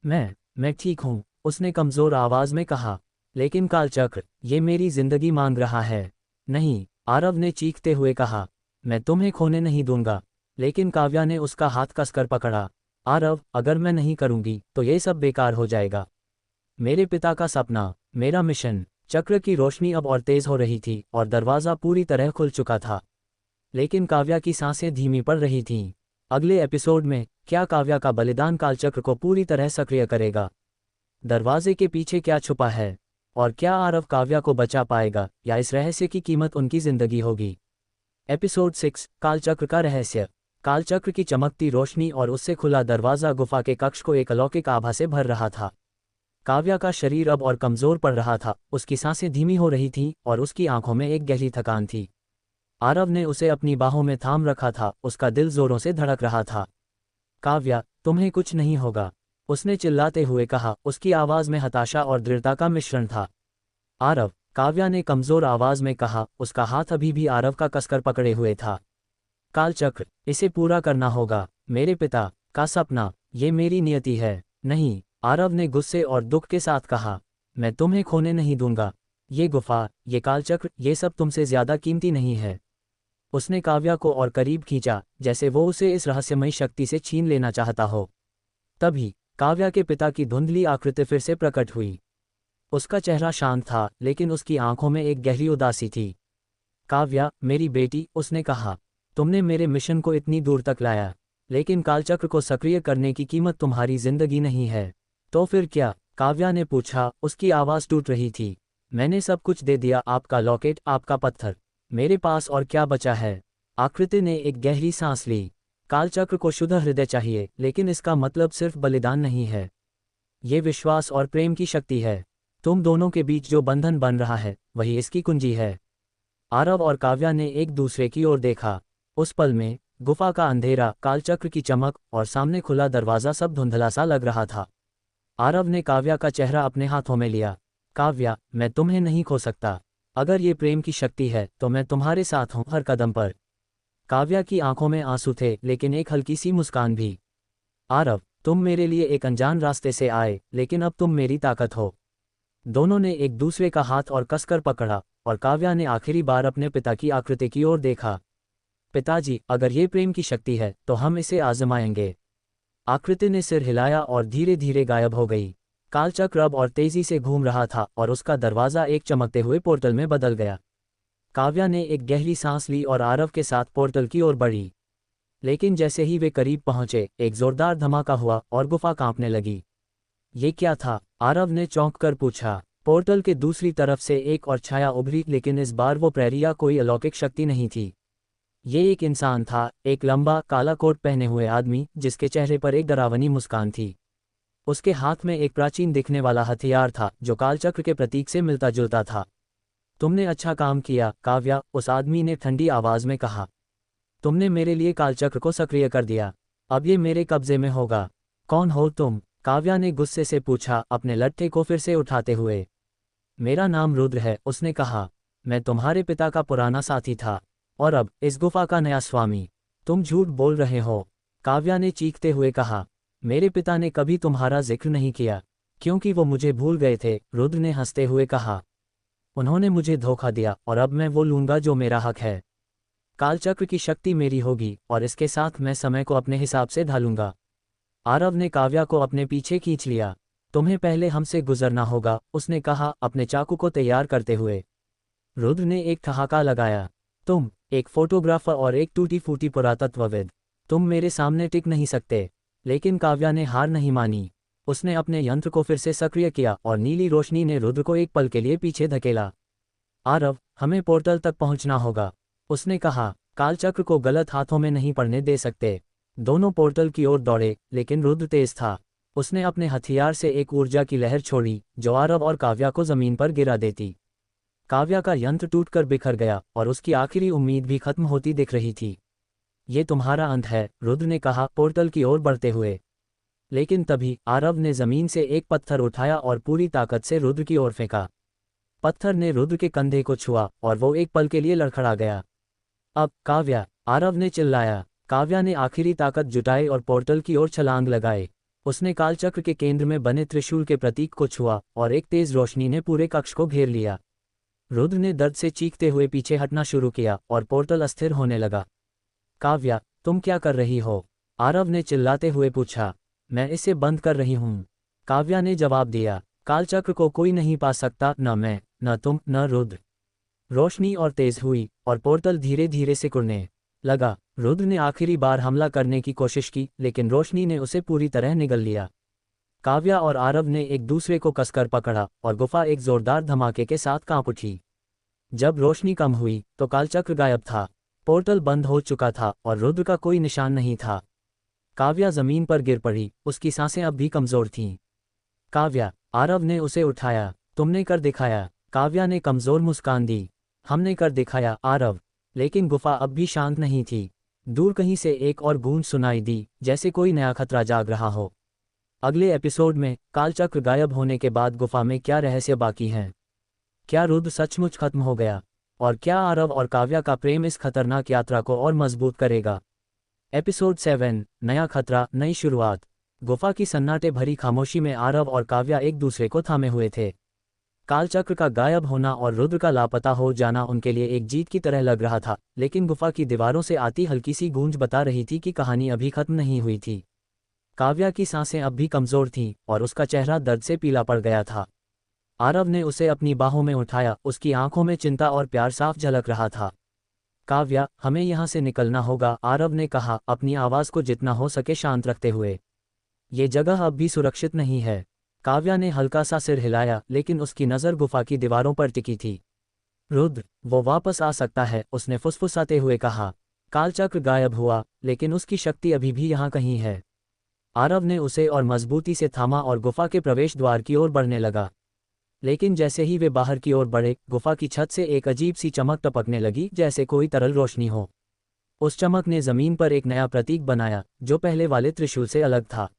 मैं ठीक हूँ, उसने कमज़ोर आवाज़ में कहा। लेकिन कालचक्र, ये मेरी जिंदगी मांग रहा है। नहीं, आरव ने चीखते हुए कहा, मैं तुम्हें खोने नहीं दूंगा। लेकिन काव्या ने उसका हाथ कसकर पकड़ा। आरव, अगर मैं नहीं करूंगी तो ये सब बेकार हो जाएगा। मेरे पिता का सपना, मेरा मिशन। चक्र की रोशनी अब और तेज हो रही थी और दरवाज़ा पूरी तरह खुल चुका था। लेकिन काव्या की सांसें धीमी पड़ रही थीं। अगले एपिसोड में क्या काव्या का बलिदान कालचक्र को पूरी तरह सक्रिय करेगा? दरवाजे के पीछे क्या छुपा है? और क्या आरव काव्या को बचा पाएगा, या इस रहस्य की कीमत उनकी जिंदगी होगी? एपिसोड 6, कालचक्र का रहस्य। कालचक्र की चमकती रोशनी और उससे खुला दरवाज़ा गुफा के कक्ष को एक अलौकिक आभा से भर रहा था। काव्या का शरीर अब और कमज़ोर पड़ रहा था, उसकी सांसें धीमी हो रही थीं और उसकी आंखों में एक गहरी थकान थी। आरव ने उसे अपनी बाहों में थाम रखा था, उसका दिल जोरों से धड़क रहा था। काव्या, तुम्हें कुछ नहीं होगा, उसने चिल्लाते हुए कहा, उसकी आवाज़ में हताशा और दृढ़ता का मिश्रण था। आरव, काव्या ने कमज़ोर आवाज़ में कहा, उसका हाथ अभी भी आरव का कसकर पकड़े हुए था। कालचक्र, इसे पूरा करना होगा, मेरे पिता का सपना, ये मेरी नियति है। नहीं, आरव ने गुस्से और दुख के साथ कहा, मैं तुम्हें खोने नहीं दूंगा। ये गुफा, ये कालचक्र, ये सब तुमसे ज़्यादा कीमती नहीं है। उसने काव्या को और करीब खींचा, जैसे वो उसे इस रहस्यमयी शक्ति से छीन लेना चाहता हो। तभी काव्या के पिता की धुंधली आकृति फिर से प्रकट हुई। उसका चेहरा शांत था, लेकिन उसकी आंखों में एक गहरी उदासी थी। काव्या, मेरी बेटी, उसने कहा, तुमने मेरे मिशन को इतनी दूर तक लाया, लेकिन कालचक्र को सक्रिय करने की कीमत तुम्हारी जिंदगी नहीं है। तो फिर क्या? काव्या ने पूछा, उसकी आवाज़ टूट रही थी। मैंने सब कुछ दे दिया, आपका लॉकेट, आपका पत्थर, मेरे पास और क्या बचा है? आकृति ने एक गहरी सांस ली। कालचक्र को शुद्ध हृदय चाहिए, लेकिन इसका मतलब सिर्फ बलिदान नहीं है। ये विश्वास और प्रेम की शक्ति है। तुम दोनों के बीच जो बंधन बन रहा है, वही इसकी कुंजी है। आरव और काव्या ने एक दूसरे की ओर देखा। उस पल में गुफा का अंधेरा, कालचक्र की चमक और सामने खुला दरवाज़ा सब धुंधला सा लग रहा था। आरव ने काव्या का चेहरा अपने हाथों में लिया। काव्या, मैं तुम्हें नहीं खो सकता। अगर ये प्रेम की शक्ति है तो मैं तुम्हारे साथ हूँ हर कदम पर। काव्या की आंखों में आंसू थे, लेकिन एक हल्की सी मुस्कान भी। आरव, तुम मेरे लिए एक अनजान रास्ते से आए, लेकिन अब तुम मेरी ताकत हो। दोनों ने एक दूसरे का हाथ और कसकर पकड़ा, और काव्या ने आखिरी बार अपने पिता की आकृति की ओर देखा। पिताजी, अगर ये प्रेम की शक्ति है तो हम इसे आजमाएंगे। आकृति ने सिर हिलाया और धीरे धीरे गायब हो गई। कालचक्र अब और तेजी से घूम रहा था और उसका दरवाज़ा एक चमकते हुए पोर्टल में बदल गया। काव्या ने एक गहरी सांस ली और आरव के साथ पोर्टल की ओर बढ़ी। लेकिन जैसे ही वे करीब पहुंचे, एक जोरदार धमाका हुआ और गुफा कांपने लगी। ये क्या था? आरव ने चौंक कर पूछा। पोर्टल के दूसरी तरफ से एक और छाया उभरी, लेकिन इस बार वो प्रेरी या कोई अलौकिक शक्ति नहीं थी। ये एक इंसान था, एक लंबा काला कोट पहने हुए आदमी, जिसके चेहरे पर एक डरावनी मुस्कान थी। उसके हाथ में एक प्राचीन दिखने वाला हथियार था, जो कालचक्र के प्रतीक से मिलता जुलता था। तुमने अच्छा काम किया, काव्या, उस आदमी ने ठंडी आवाज में कहा। तुमने मेरे लिए कालचक्र को सक्रिय कर दिया। अब ये मेरे कब्जे में होगा। कौन हो तुम? काव्या ने गुस्से से पूछा, अपने लट्ठे को फिर से उठाते हुए। मेरा नाम रुद्र है, उसने कहा। मैं तुम्हारे पिता का पुराना साथी था, और अब इस गुफा का नया स्वामी। तुम झूठ बोल रहे हो, काव्या ने चीखते हुए कहा। मेरे पिता ने कभी तुम्हारा जिक्र नहीं किया, क्योंकि वो मुझे भूल गए थे, रुद्र ने हंसते हुए कहा। उन्होंने मुझे धोखा दिया, और अब मैं वो लूंगा जो मेरा हक है। कालचक्र की शक्ति मेरी होगी, और इसके साथ मैं समय को अपने हिसाब से ढालूंगा। आरव ने काव्या को अपने पीछे खींच लिया। तुम्हें पहले हमसे गुजरना होगा, उसने कहा, अपने चाकू को तैयार करते हुए। रुद्र ने एक ठहाका लगाया। तुम एक फोटोग्राफर और एक टूटी फूटी पुरातत्वविद, तुम मेरे सामने टिक नहीं सकते। लेकिन काव्या ने हार नहीं मानी। उसने अपने यंत्र को फिर से सक्रिय किया और नीली रोशनी ने रुद्र को एक पल के लिए पीछे धकेला। आरव, हमें पोर्टल तक पहुंचना होगा, उसने कहा। कालचक्र को गलत हाथों में नहीं पड़ने दे सकते। दोनों पोर्टल की ओर दौड़े, लेकिन रुद्र तेज था। उसने अपने हथियार से एक ऊर्जा की लहर छोड़ी, जो आरव और काव्या को जमीन पर गिरा देती। काव्या का यंत्र टूटकर बिखर गया, और उसकी आखिरी उम्मीद भी खत्म होती दिख रही थी। ये तुम्हारा अंत है, रुद्र ने कहा, पोर्टल की ओर बढ़ते हुए। लेकिन तभी आरव ने जमीन से एक पत्थर उठाया और पूरी ताकत से रुद्र की ओर फेंका। पत्थर ने रुद्र के कंधे को छुआ, और वो एक पल के लिए लड़खड़ा गया। अब काव्या, आरव ने चिल्लाया। काव्या ने आखिरी ताकत जुटाई और पोर्टल की ओर छलांग लगाई। उसने कालचक्र के केंद्र में बने त्रिशूल के प्रतीक को छुआ, और एक तेज रोशनी ने पूरे कक्ष को घेर लिया। रुद्र ने दर्द से चीखते हुए पीछे हटना शुरू किया, और पोर्टल अस्थिर होने लगा। काव्या, तुम क्या कर रही हो? आरव ने चिल्लाते हुए पूछा। मैं इसे बंद कर रही हूँ, काव्या ने जवाब दिया। कालचक्र को कोई नहीं पा सकता, न मैं, न तुम, न रुद्र। रोशनी और तेज हुई, और पोर्टल धीरे धीरे सिकुड़ने लगा। रुद्र ने आखिरी बार हमला करने की कोशिश की, लेकिन रोशनी ने उसे पूरी तरह निगल लिया। काव्या और आरव ने एक दूसरे को कसकर पकड़ा, और गुफा एक जोरदार धमाके के साथ कांप उठी। जब रोशनी कम हुई तो कालचक्र गायब था। पोर्टल बंद हो चुका था, और रुद्र का कोई निशान नहीं था। काव्या जमीन पर गिर पड़ी, उसकी सांसें अब भी कमजोर थीं। काव्या, आरव ने उसे उठाया। तुमने कर दिखाया। काव्या ने कमजोर मुस्कान दी। हमने कर दिखाया आरव। लेकिन गुफा अब भी शांत नहीं थी। दूर कहीं से एक और गूंज सुनाई दी, जैसे कोई नया खतरा जाग रहा हो। अगले एपिसोड में कालचक्र गायब होने के बाद गुफा में क्या रहस्य बाकी हैं? क्या रुद्र सचमुच खत्म हो गया? और क्या आरव और काव्या का प्रेम इस खतरनाक यात्रा को और मजबूत करेगा? एपिसोड 7, नया खतरा, नई शुरुआत। गुफा की सन्नाटे भरी खामोशी में आरव और काव्या एक दूसरे को थामे हुए थे। कालचक्र का गायब होना और रुद्र का लापता हो जाना उनके लिए एक जीत की तरह लग रहा था, लेकिन गुफा की दीवारों से आती हल्की सी गूंज बता रही थी कि कहानी अभी खत्म नहीं हुई थी। काव्या की सांसें अब भी कमजोर थीं और उसका चेहरा दर्द से पीला पड़ गया था। आरव ने उसे अपनी बाहों में उठाया, उसकी आंखों में चिंता और प्यार साफ झलक रहा था। काव्या, हमें यहाँ से निकलना होगा, आरव ने कहा, अपनी आवाज़ को जितना हो सके शांत रखते हुए। ये जगह अब भी सुरक्षित नहीं है। काव्या ने हल्का सा सिर हिलाया, लेकिन उसकी नज़र गुफा की दीवारों पर टिकी थी। रुद्र, वो वापस आ सकता है, उसने फुसफुसाते हुए कहा। कालचक्र गायब हुआ, लेकिन उसकी शक्ति अभी भी यहाँ कहीं है। आरव ने उसे और मजबूती से थामा और गुफा के प्रवेश द्वार की ओर बढ़ने लगा। लेकिन जैसे ही वे बाहर की ओर बढ़े, गुफा की छत से एक अजीब सी चमक टपकने लगी, जैसे कोई तरल रोशनी हो। उस चमक ने जमीन पर एक नया प्रतीक बनाया, जो पहले वाले त्रिशूल से अलग था।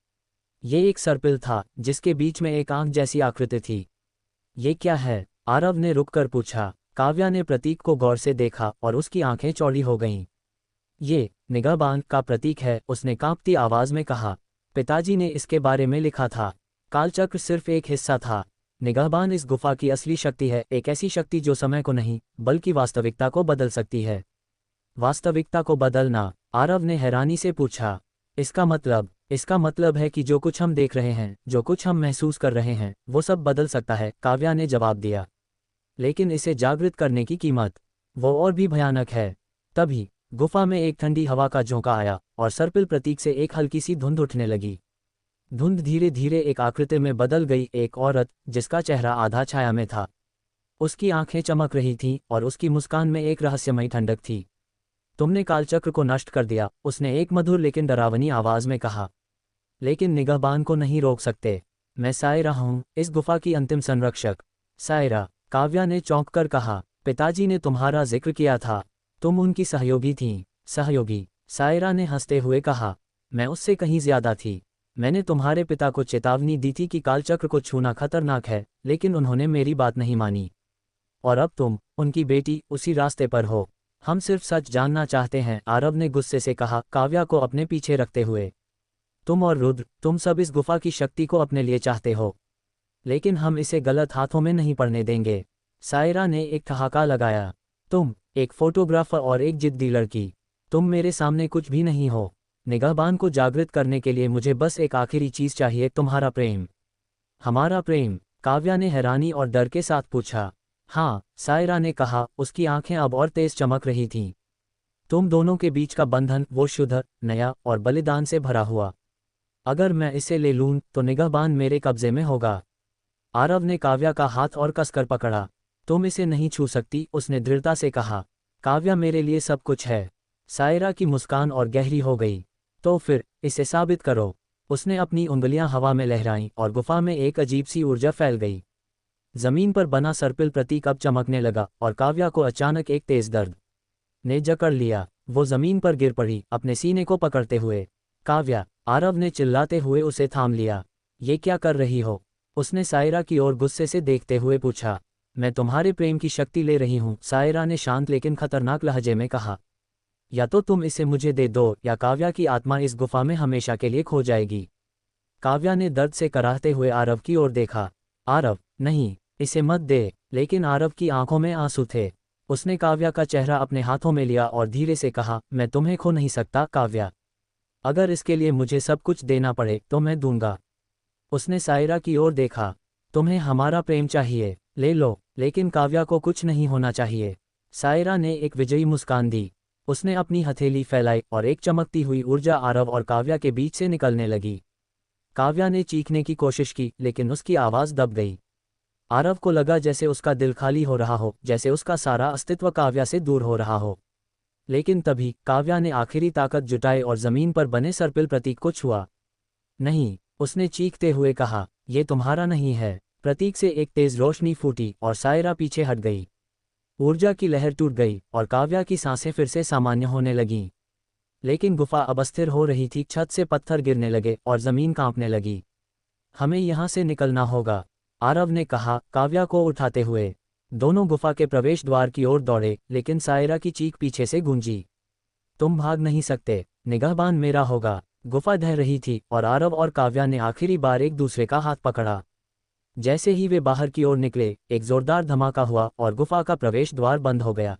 ये एक सर्पिल था, जिसके बीच में एक आंख जैसी आकृति थी। ये क्या है? आरव ने रुककर पूछा। काव्या ने प्रतीक को गौर से देखा और उसकी आंखें चौड़ी हो गईं। ये निगाहबान का प्रतीक है, उसने कांपती आवाज में कहा। पिताजी ने इसके बारे में लिखा था। कालचक्र सिर्फ एक हिस्सा था। निगाहबान इस गुफा की असली शक्ति है, एक ऐसी शक्ति जो समय को नहीं, बल्कि वास्तविकता को बदल सकती है। वास्तविकता को बदलना? आरव ने हैरानी से पूछा। इसका मतलब है कि जो कुछ हम देख रहे हैं, जो कुछ हम महसूस कर रहे हैं, वो सब बदल सकता है, काव्या ने जवाब दिया। लेकिन इसे जागृत करने की कीमत, वो और भी भयानक है। तभी गुफा में एक ठंडी हवा का झोंका आया और सर्पिल प्रतीक से एक हल्की सी धुंध उठने लगी। धुंध धीरे धीरे एक आकृति में बदल गई, एक औरत जिसका चेहरा आधा छाया में था। उसकी आंखें चमक रही थीं और उसकी मुस्कान में एक रहस्यमयी ठंडक थी। तुमने कालचक्र को नष्ट कर दिया, उसने एक मधुर लेकिन डरावनी आवाज में कहा। लेकिन निगाहबान को नहीं रोक सकते। मैं सायरा हूँ, इस गुफा की अंतिम संरक्षक। सायरा, काव्या ने चौंक कर कहा। पिताजी ने तुम्हारा जिक्र किया था, तुम उनकी सहयोगी थीं। सहयोगी? सायरा ने हंसते हुए कहा। मैं उससे कहीं ज्यादा थी। मैंने तुम्हारे पिता को चेतावनी दी थी कि कालचक्र को छूना खतरनाक है, लेकिन उन्होंने मेरी बात नहीं मानी। और अब तुम, उनकी बेटी, उसी रास्ते पर हो। हम सिर्फ सच जानना चाहते हैं, आरव ने गुस्से से कहा, काव्या को अपने पीछे रखते हुए। तुम और रुद्र, तुम सब इस गुफा की शक्ति को अपने लिए चाहते हो, लेकिन हम इसे गलत हाथों में नहीं पड़ने देंगे। सायरा ने एक ठहाका लगाया। तुम, एक फोटोग्राफर और एक जिद्दी लड़की, तुम मेरे सामने कुछ भी नहीं हो। निगाहबान को जागृत करने के लिए मुझे बस एक आखिरी चीज चाहिए, तुम्हारा प्रेम। हमारा प्रेम? काव्या ने हैरानी और डर के साथ पूछा। हाँ, सायरा ने कहा, उसकी आंखें अब और तेज चमक रही थीं। तुम दोनों के बीच का बंधन, वो शुद्ध, नया और बलिदान से भरा हुआ। अगर मैं इसे ले लूं, तो निगाहबान मेरे कब्जे में होगा। आरव ने काव्या का हाथ और कसकर पकड़ा। तुम इसे नहीं छू सकती, उसने दृढ़ता से कहा। काव्या मेरे लिए सब कुछ है। सायरा की मुस्कान और गहरी हो गई। तो फिर, इसे साबित करो। उसने अपनी उंगलियां हवा में लहराईं और गुफा में एक अजीब सी ऊर्जा फैल गई। जमीन पर बना सर्पिल प्रतीक अब चमकने लगा और काव्या को अचानक एक तेज दर्द ने जकड़ लिया। वो जमीन पर गिर पड़ी, अपने सीने को पकड़ते हुए। काव्या, आरव ने चिल्लाते हुए उसे थाम लिया। ये क्या कर रही हो? उसने सायरा की ओर गुस्से से देखते हुए पूछा। मैं तुम्हारे प्रेम की शक्ति ले रही हूँ, सायरा ने शांत लेकिन खतरनाक लहजे में कहा। या तो तुम इसे मुझे दे दो, या काव्या की आत्मा इस गुफा में हमेशा के लिए खो जाएगी। काव्या ने दर्द से कराहते हुए आरव की ओर देखा। आरव, नहीं, इसे मत दे। लेकिन आरव की आंखों में आंसू थे। उसने काव्या का चेहरा अपने हाथों में लिया और धीरे से कहा, मैं तुम्हें खो नहीं सकता काव्या। अगर इसके लिए मुझे सब कुछ देना पड़े, तो मैं दूंगा। उसने सायरा की ओर देखा। तुम्हें हमारा प्रेम चाहिए, ले लो, लेकिन काव्या को कुछ नहीं होना चाहिए। सायरा ने एक विजयी मुस्कान दी। उसने अपनी हथेली फैलाई और एक चमकती हुई ऊर्जा आरव और काव्या के बीच से निकलने लगी। काव्या ने चीखने की कोशिश की, लेकिन उसकी आवाज़ दब गई। आरव को लगा जैसे उसका दिल खाली हो रहा हो, जैसे उसका सारा अस्तित्व काव्या से दूर हो रहा हो। लेकिन तभी काव्या ने आखिरी ताकत जुटाई और जमीन पर बने सर्पिल प्रतीक को छुआ। नहीं, उसने चीखते हुए कहा। ये तुम्हारा नहीं है। प्रतीक से एक तेज रोशनी फूटी और सायरा पीछे हट गई। ऊर्जा की लहर टूट गई और काव्या की सांसें फिर से सामान्य होने लगीं। लेकिन गुफा अब अस्थिर हो रही थी, छत से पत्थर गिरने लगे और जमीन कांपने लगी। हमें यहाँ से निकलना होगा, आरव ने कहा काव्या को उठाते हुए। दोनों गुफा के प्रवेश द्वार की ओर दौड़े, लेकिन सायरा की चीख पीछे से गूंजी। तुम भाग नहीं सकते, निगाहबान मेरा होगा। गुफा ढह रही थी और आरव और काव्या ने आखिरी बार एक दूसरे का हाथ पकड़ा। जैसे ही वे बाहर की ओर निकले, एक जोरदार धमाका हुआ और गुफा का प्रवेश द्वार बंद हो गया।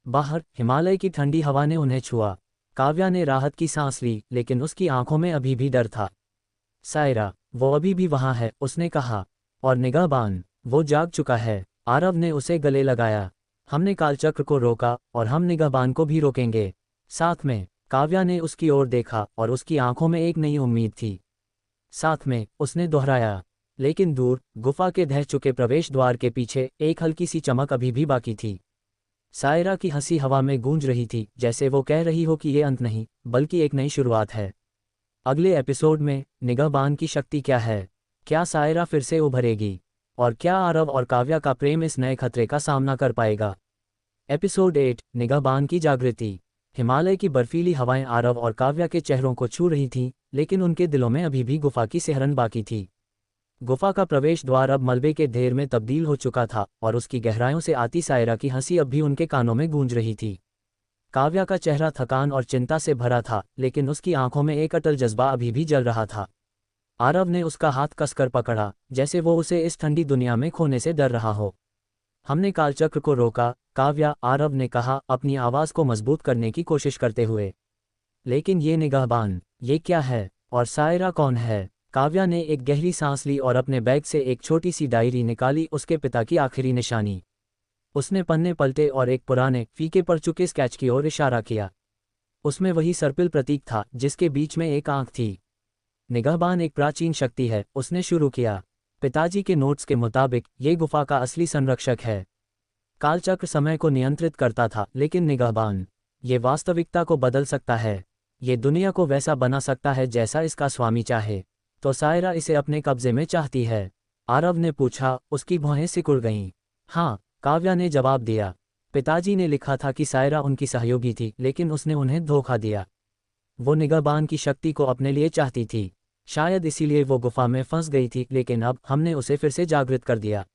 बाहर हिमालय की ठंडी हवा ने उन्हें छुआ। काव्या ने राहत की सांस ली, लेकिन उसकी आंखों में अभी भी डर था। सायरा, वो अभी भी वहां है, उसने कहा। और निगाहबान, वो जाग चुका है। आरव ने उसे गले लगाया। हमने कालचक्र को रोका और हम निगाहबान को भी रोकेंगे, साथ में। काव्या ने उसकी ओर देखा और उसकी आंखों में एक नई उम्मीद थी। साथ में, उसने दोहराया। लेकिन दूर, गुफा के ढह चुके प्रवेश द्वार के पीछे एक हल्की सी चमक अभी भी बाकी थी। सायरा की हंसी हवा में गूंज रही थी, जैसे वो कह रही हो कि ये अंत नहीं, बल्कि एक नई शुरुआत है। अगले एपिसोड में निगाहबान की शक्ति क्या है? क्या सायरा फिर से उभरेगी? और क्या आरव और काव्या का प्रेम इस नए खतरे का सामना कर पाएगा? एपिसोड 8, निगाहबान की जागृति। हिमालय की बर्फीली हवाएं आरव और काव्या के चेहरों को छू रही थीं, लेकिन उनके दिलों में अभी भी गुफा की सिहरन बाकी थी। गुफा का प्रवेश द्वार अब मलबे के ढेर में तब्दील हो चुका था और उसकी गहराइयों से आती सायरा की हंसी अब भी उनके कानों में गूंज रही थी। काव्या का चेहरा थकान और चिंता से भरा था, लेकिन उसकी आंखों में एक अटल जज्बा अभी भी जल रहा था। आरव ने उसका हाथ कसकर पकड़ा, जैसे वो उसे इस ठंडी दुनिया में खोने से डर रहा हो। हमने कालचक्र को रोका, काव्या, आरव ने कहा, अपनी आवाज़ को मजबूत करने की कोशिश करते हुए। लेकिन ये निगाहबान, ये क्या है? और सायरा कौन है? काव्या ने एक गहरी सांस ली और अपने बैग से एक छोटी सी डायरी निकाली, उसके पिता की आखिरी निशानी। उसने पन्ने पलटे और एक पुराने, फीके पड़ चुके स्केच की ओर इशारा किया। उसमें वही सर्पिल प्रतीक था, जिसके बीच में एक आंख थी। निगाहबान एक प्राचीन शक्ति है, उसने शुरू किया। पिताजी के नोट्स के मुताबिक ये गुफा का असली संरक्षक है। कालचक्र समय को नियंत्रित करता था, लेकिन निगाहबान, ये वास्तविकता को बदल सकता है। ये दुनिया को वैसा बना सकता है जैसा इसका स्वामी चाहे। तो सायरा इसे अपने कब्जे में चाहती है? आरव ने पूछा, उसकी भौहें सिकुड़ गईं। हाँ, काव्या ने जवाब दिया। पिताजी ने लिखा था कि सायरा उनकी सहयोगी थी, लेकिन उसने उन्हें धोखा दिया। वो निगाहबान की शक्ति को अपने लिए चाहती थी। शायद इसीलिए वो गुफा में फंस गई थी, लेकिन अब हमने उसे फिर से जागृत कर दिया।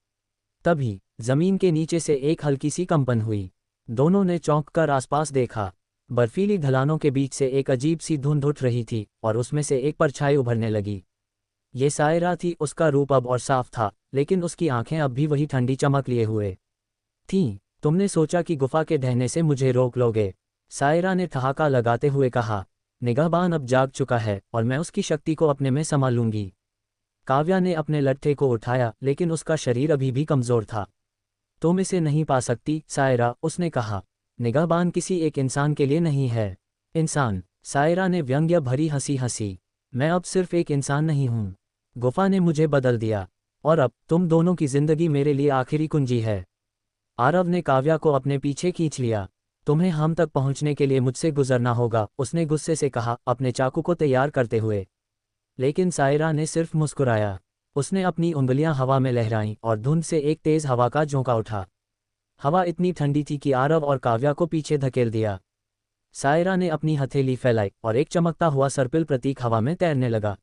तभी जमीन के नीचे से एक हल्की सी कंपन हुई। दोनों ने चौंक कर आसपास देखा। बर्फीली ढलानों के बीच से एक अजीब सी धुंध उठ रही थी और उसमें से एक परछाई उभरने लगी। ये सायरा थी। उसका रूप अब और साफ था, लेकिन उसकी आंखें अब भी वही ठंडी चमक लिए हुए थीं। तुमने सोचा कि गुफा के ढहने से मुझे रोक लोगे? सायरा ने ठहाका लगाते हुए कहा। निगाहबान अब जाग चुका है और मैं उसकी शक्ति को अपने में समा लूंगी। काव्या ने अपने लट्ठे को उठाया, लेकिन उसका शरीर अभी भी कमजोर था। तुम इसे नहीं पा सकती, सायरा, उसने कहा। निगाहबान किसी एक इंसान के लिए नहीं है। इंसान? सायरा ने व्यंग्य भरी हंसी हंसी। मैं अब सिर्फ एक इंसान नहीं हूं। गुफा ने मुझे बदल दिया, और अब तुम दोनों की जिंदगी मेरे लिए आखिरी कुंजी है। आरव ने काव्या को अपने पीछे खींच लिया। तुम्हें हम तक पहुंचने के लिए मुझसे गुजरना होगा, उसने गुस्से से कहा, अपने चाकू को तैयार करते हुए। लेकिन सायरा ने सिर्फ मुस्कुराया। उसने अपनी उंगलियां हवा में लहराईं और धुंध से एक तेज हवा का झोंका उठा। हवा इतनी ठंडी थी कि आरव और काव्या को पीछे धकेल दिया। सायरा ने अपनी हथेली फैलाई और एक चमकता हुआ सर्पिल प्रतीक हवा में तैरने लगा।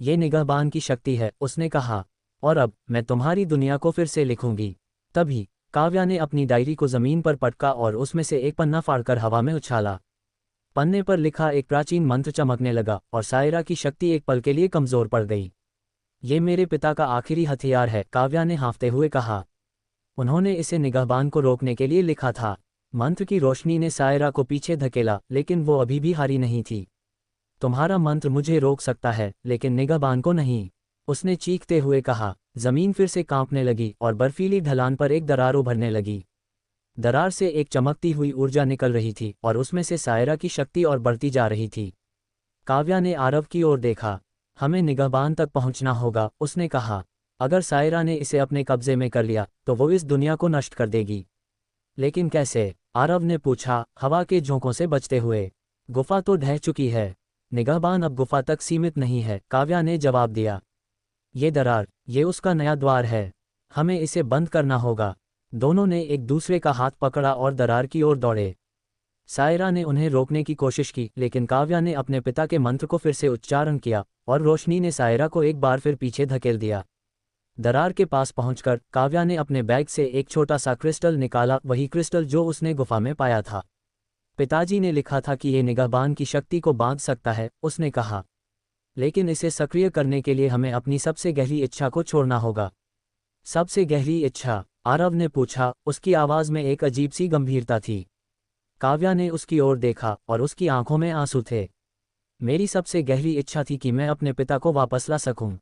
ये निगाहबान की शक्ति है, उसने कहा, और अब मैं तुम्हारी दुनिया को फिर से लिखूंगी। तभी काव्या ने अपनी डायरी को जमीन पर पटका और उसमें से एक पन्ना फाड़कर हवा में उछाला। पन्ने पर लिखा एक प्राचीन मंत्र चमकने लगा और सायरा की शक्ति एक पल के लिए कमजोर पड़ गई। ये मेरे पिता का आखिरी हथियार है, काव्या ने हाँफते हुए कहा। उन्होंने इसे निगाहबान को रोकने के लिए लिखा था। मंत्र की रोशनी ने सायरा को पीछे धकेला, लेकिन वो अभी भी हारी नहीं थी। तुम्हारा मंत्र मुझे रोक सकता है, लेकिन निगाहबान को नहीं, उसने चीखते हुए कहा। जमीन फिर से कांपने लगी और बर्फीली ढलान पर एक दरार उभरने लगी। दरार से एक चमकती हुई ऊर्जा निकल रही थी और उसमें से सायरा की शक्ति और बढ़ती जा रही थी। काव्या ने आरव की ओर देखा। हमें निगाहबान तक पहुंचना होगा, उसने कहा। अगर सायरा ने इसे अपने कब्जे में कर लिया तो वो इस दुनिया को नष्ट कर देगी। लेकिन कैसे? आरव ने पूछा, हवा के झोंकों से बचते हुए। गुफा तो ढह चुकी है। निगाहबान अब गुफा तक सीमित नहीं है, काव्या ने जवाब दिया। ये दरार, ये उसका नया द्वार है। हमें इसे बंद करना होगा। दोनों ने एक दूसरे का हाथ पकड़ा और दरार की ओर दौड़े। सायरा ने उन्हें रोकने की कोशिश की, लेकिन काव्या ने अपने पिता के मंत्र को फिर से उच्चारण किया और रोशनी ने सायरा को एक बार फिर पीछे धकेल दिया। दरार के पास पहुंचकर काव्या ने अपने बैग से एक छोटा सा क्रिस्टल निकाला, वही क्रिस्टल जो उसने गुफा में पाया था। पिताजी ने लिखा था कि ये निगाहबान की शक्ति को बांध सकता है, उसने कहा। लेकिन इसे सक्रिय करने के लिए हमें अपनी सबसे गहरी इच्छा को छोड़ना होगा। सबसे गहरी इच्छा? आरव ने पूछा, उसकी आवाज़ में एक अजीब सी गंभीरता थी। काव्या ने उसकी ओर देखा और उसकी आंखों में आंसू थे। मेरी सबसे गहरी इच्छा थी कि मैं अपने पिता को वापस ला सकूं।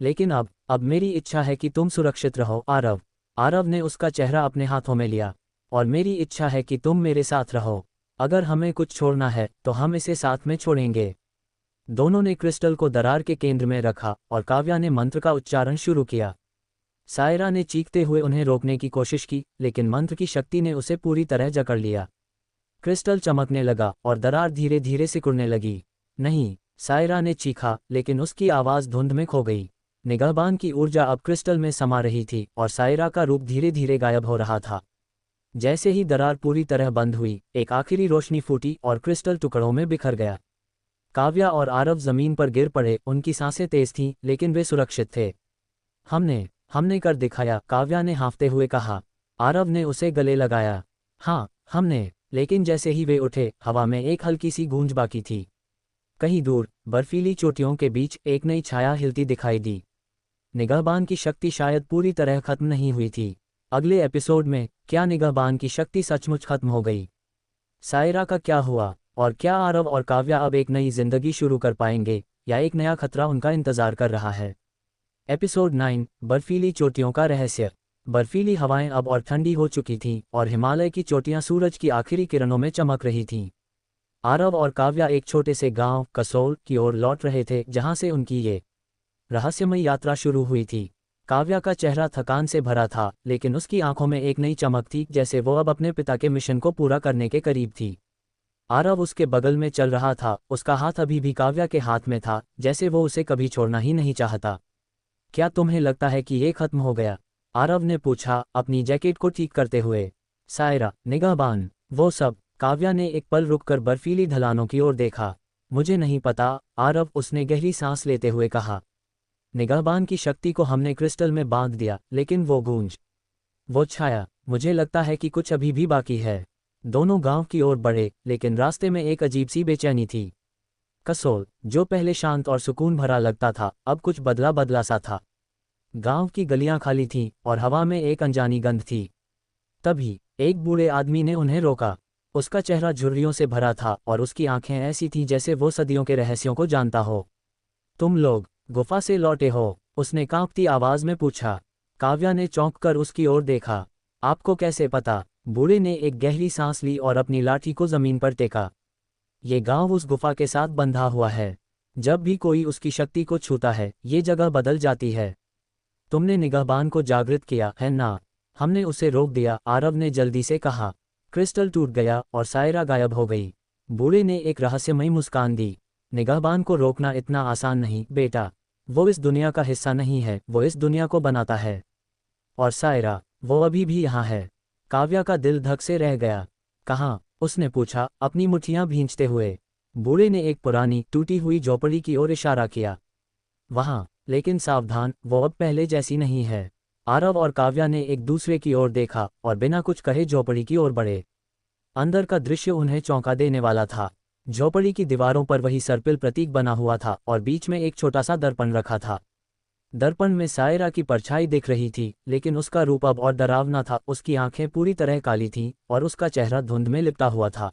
लेकिन अब मेरी इच्छा है कि तुम सुरक्षित रहो, आरव। आरव ने उसका चेहरा अपने हाथों में लिया। और मेरी इच्छा है कि तुम मेरे साथ रहो। अगर हमें कुछ छोड़ना है तो हम इसे साथ में छोड़ेंगे। दोनों ने क्रिस्टल को दरार के केंद्र में रखा और काव्या ने मंत्र का उच्चारण शुरू किया। सायरा ने चीखते हुए उन्हें रोकने की कोशिश की, लेकिन मंत्र की शक्ति ने उसे पूरी तरह जकड़ लिया। क्रिस्टल चमकने लगा और दरार धीरे धीरे सिकुड़ने लगी। नहीं, सायरा ने चीखा, लेकिन उसकी आवाज़ धुंध में खो गई। निगाहबान की ऊर्जा अब क्रिस्टल में समा रही थी और सायरा का रूप धीरे धीरे गायब हो रहा था। जैसे ही दरार पूरी तरह बंद हुई, एक आखिरी रोशनी फूटी और क्रिस्टल टुकड़ों में बिखर गया। काव्या और आरव जमीन पर गिर पड़े। उनकी सांसें तेज थीं, लेकिन वे सुरक्षित थे। हमने कर दिखाया, काव्या ने हाँफते हुए कहा। आरव ने उसे गले लगाया। हाँ, हमने। लेकिन जैसे ही वे उठे, हवा में एक हल्की सी गूंज बाकी थी। कहीं दूर बर्फीली चोटियों के बीच एक नई छाया हिलती दिखाई दी। निगाहबान की शक्ति शायद पूरी तरह खत्म नहीं हुई थी। अगले एपिसोड में क्या निगाहबान की शक्ति सचमुच खत्म हो गई? सायरा का क्या हुआ? और क्या आरव और काव्या अब एक नई जिंदगी शुरू कर पाएंगे, या एक नया खतरा उनका इंतजार कर रहा है? एपिसोड 9, बर्फीली चोटियों का रहस्य। बर्फीली हवाएं अब और ठंडी हो चुकी थीं और हिमालय की चोटियां सूरज की आखिरी किरणों में चमक रही थीं। आरव और काव्या एक छोटे से गांव कसोल की ओर लौट रहे थे, जहां से उनकी ये रहस्यमयी यात्रा शुरू हुई थी। काव्या का चेहरा थकान से भरा था, लेकिन उसकी आंखों में एक नई चमक थी, जैसे वो अब अपने पिता के मिशन को पूरा करने के करीब थी। आरव उसके बगल में चल रहा था, उसका हाथ अभी भी काव्या के हाथ में था, जैसे वो उसे कभी छोड़ना ही नहीं चाहता। क्या तुम्हें लगता है कि ये खत्म हो गया? आरव ने पूछा, अपनी जैकेट को ठीक करते हुए। सायरा, निगाहबान, वो सब। काव्या ने एक पल रुककर बर्फीली ढलानों की ओर देखा। मुझे नहीं पता, आरव, उसने गहरी सांस लेते हुए कहा। निगाहबान की शक्ति को हमने क्रिस्टल में बांध दिया, लेकिन वो गूंज, वो छाया, मुझे लगता है कि कुछ अभी भी बाकी है। दोनों गांव की ओर बढ़े, लेकिन रास्ते में एक अजीब सी बेचैनी थी। कसोल, जो पहले शांत और सुकून भरा लगता था, अब कुछ बदला बदला सा था। गांव की गलियां खाली थीं और हवा में एक अनजानी गंध थी। तभी एक बूढ़े आदमी ने उन्हें रोका। उसका चेहरा झुर्रियों से भरा था और उसकी आंखें ऐसी थीं जैसे वो सदियों के रहस्यों को जानता हो। तुम लोग गुफा से लौटे हो? उसने कांपती आवाज में पूछा। काव्या ने चौंककर उसकी ओर देखा। आपको कैसे पता? बूढ़े ने एक गहरी सांस ली और अपनी लाठी को जमीन पर टेका। ये गांव उस गुफा के साथ बंधा हुआ है। जब भी कोई उसकी शक्ति को छूता है, ये जगह बदल जाती है। तुमने निगाहबान को जागृत किया है ना? हमने उसे रोक दिया, आरव ने जल्दी से कहा। क्रिस्टल टूट गया और सायरा गायब हो गई। बूढ़े ने एक रहस्यमयी मुस्कान दी। निगाहबान को रोकना इतना आसान नहीं, बेटा। वो इस दुनिया का हिस्सा नहीं है, वो इस दुनिया को बनाता है। और सायरा, वो अभी भी यहाँ है। काव्या का दिल धक से रह गया। कहाँ? उसने पूछा, अपनी मुट्ठियां भींचते हुए। बूढ़े ने एक पुरानी टूटी हुई झोपड़ी की ओर इशारा किया। वहाँ, लेकिन सावधान, वो अब पहले जैसी नहीं है। आरव और काव्या ने एक दूसरे की ओर देखा और बिना कुछ कहे झोपड़ी की ओर बढ़े। अंदर का दृश्य उन्हें चौंका देने वाला था। झोपड़ी की दीवारों पर वही सर्पिल प्रतीक बना हुआ था और बीच में एक छोटा सा दर्पण रखा था। दर्पण में सायरा की परछाई दिख रही थी, लेकिन उसका रूप अब और डरावना था। उसकी आंखें पूरी तरह काली थीं और उसका चेहरा धुंध में लिपटा हुआ था।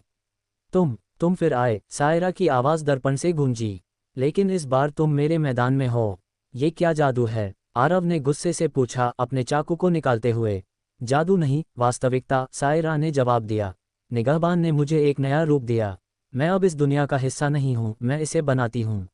तुम फिर आए, सायरा की आवाज़ दर्पण से गूंजी। लेकिन इस बार तुम मेरे मैदान में हो। ये क्या जादू है? आरव ने गुस्से से पूछा, अपने चाकू को निकालते हुए। जादू नहीं, वास्तविकता, सायरा ने जवाब दिया। निगाहबान ने मुझे एक नया रूप दिया। मैं अब इस दुनिया का हिस्सा नहीं हूँ, मैं इसे बनाती हूँ।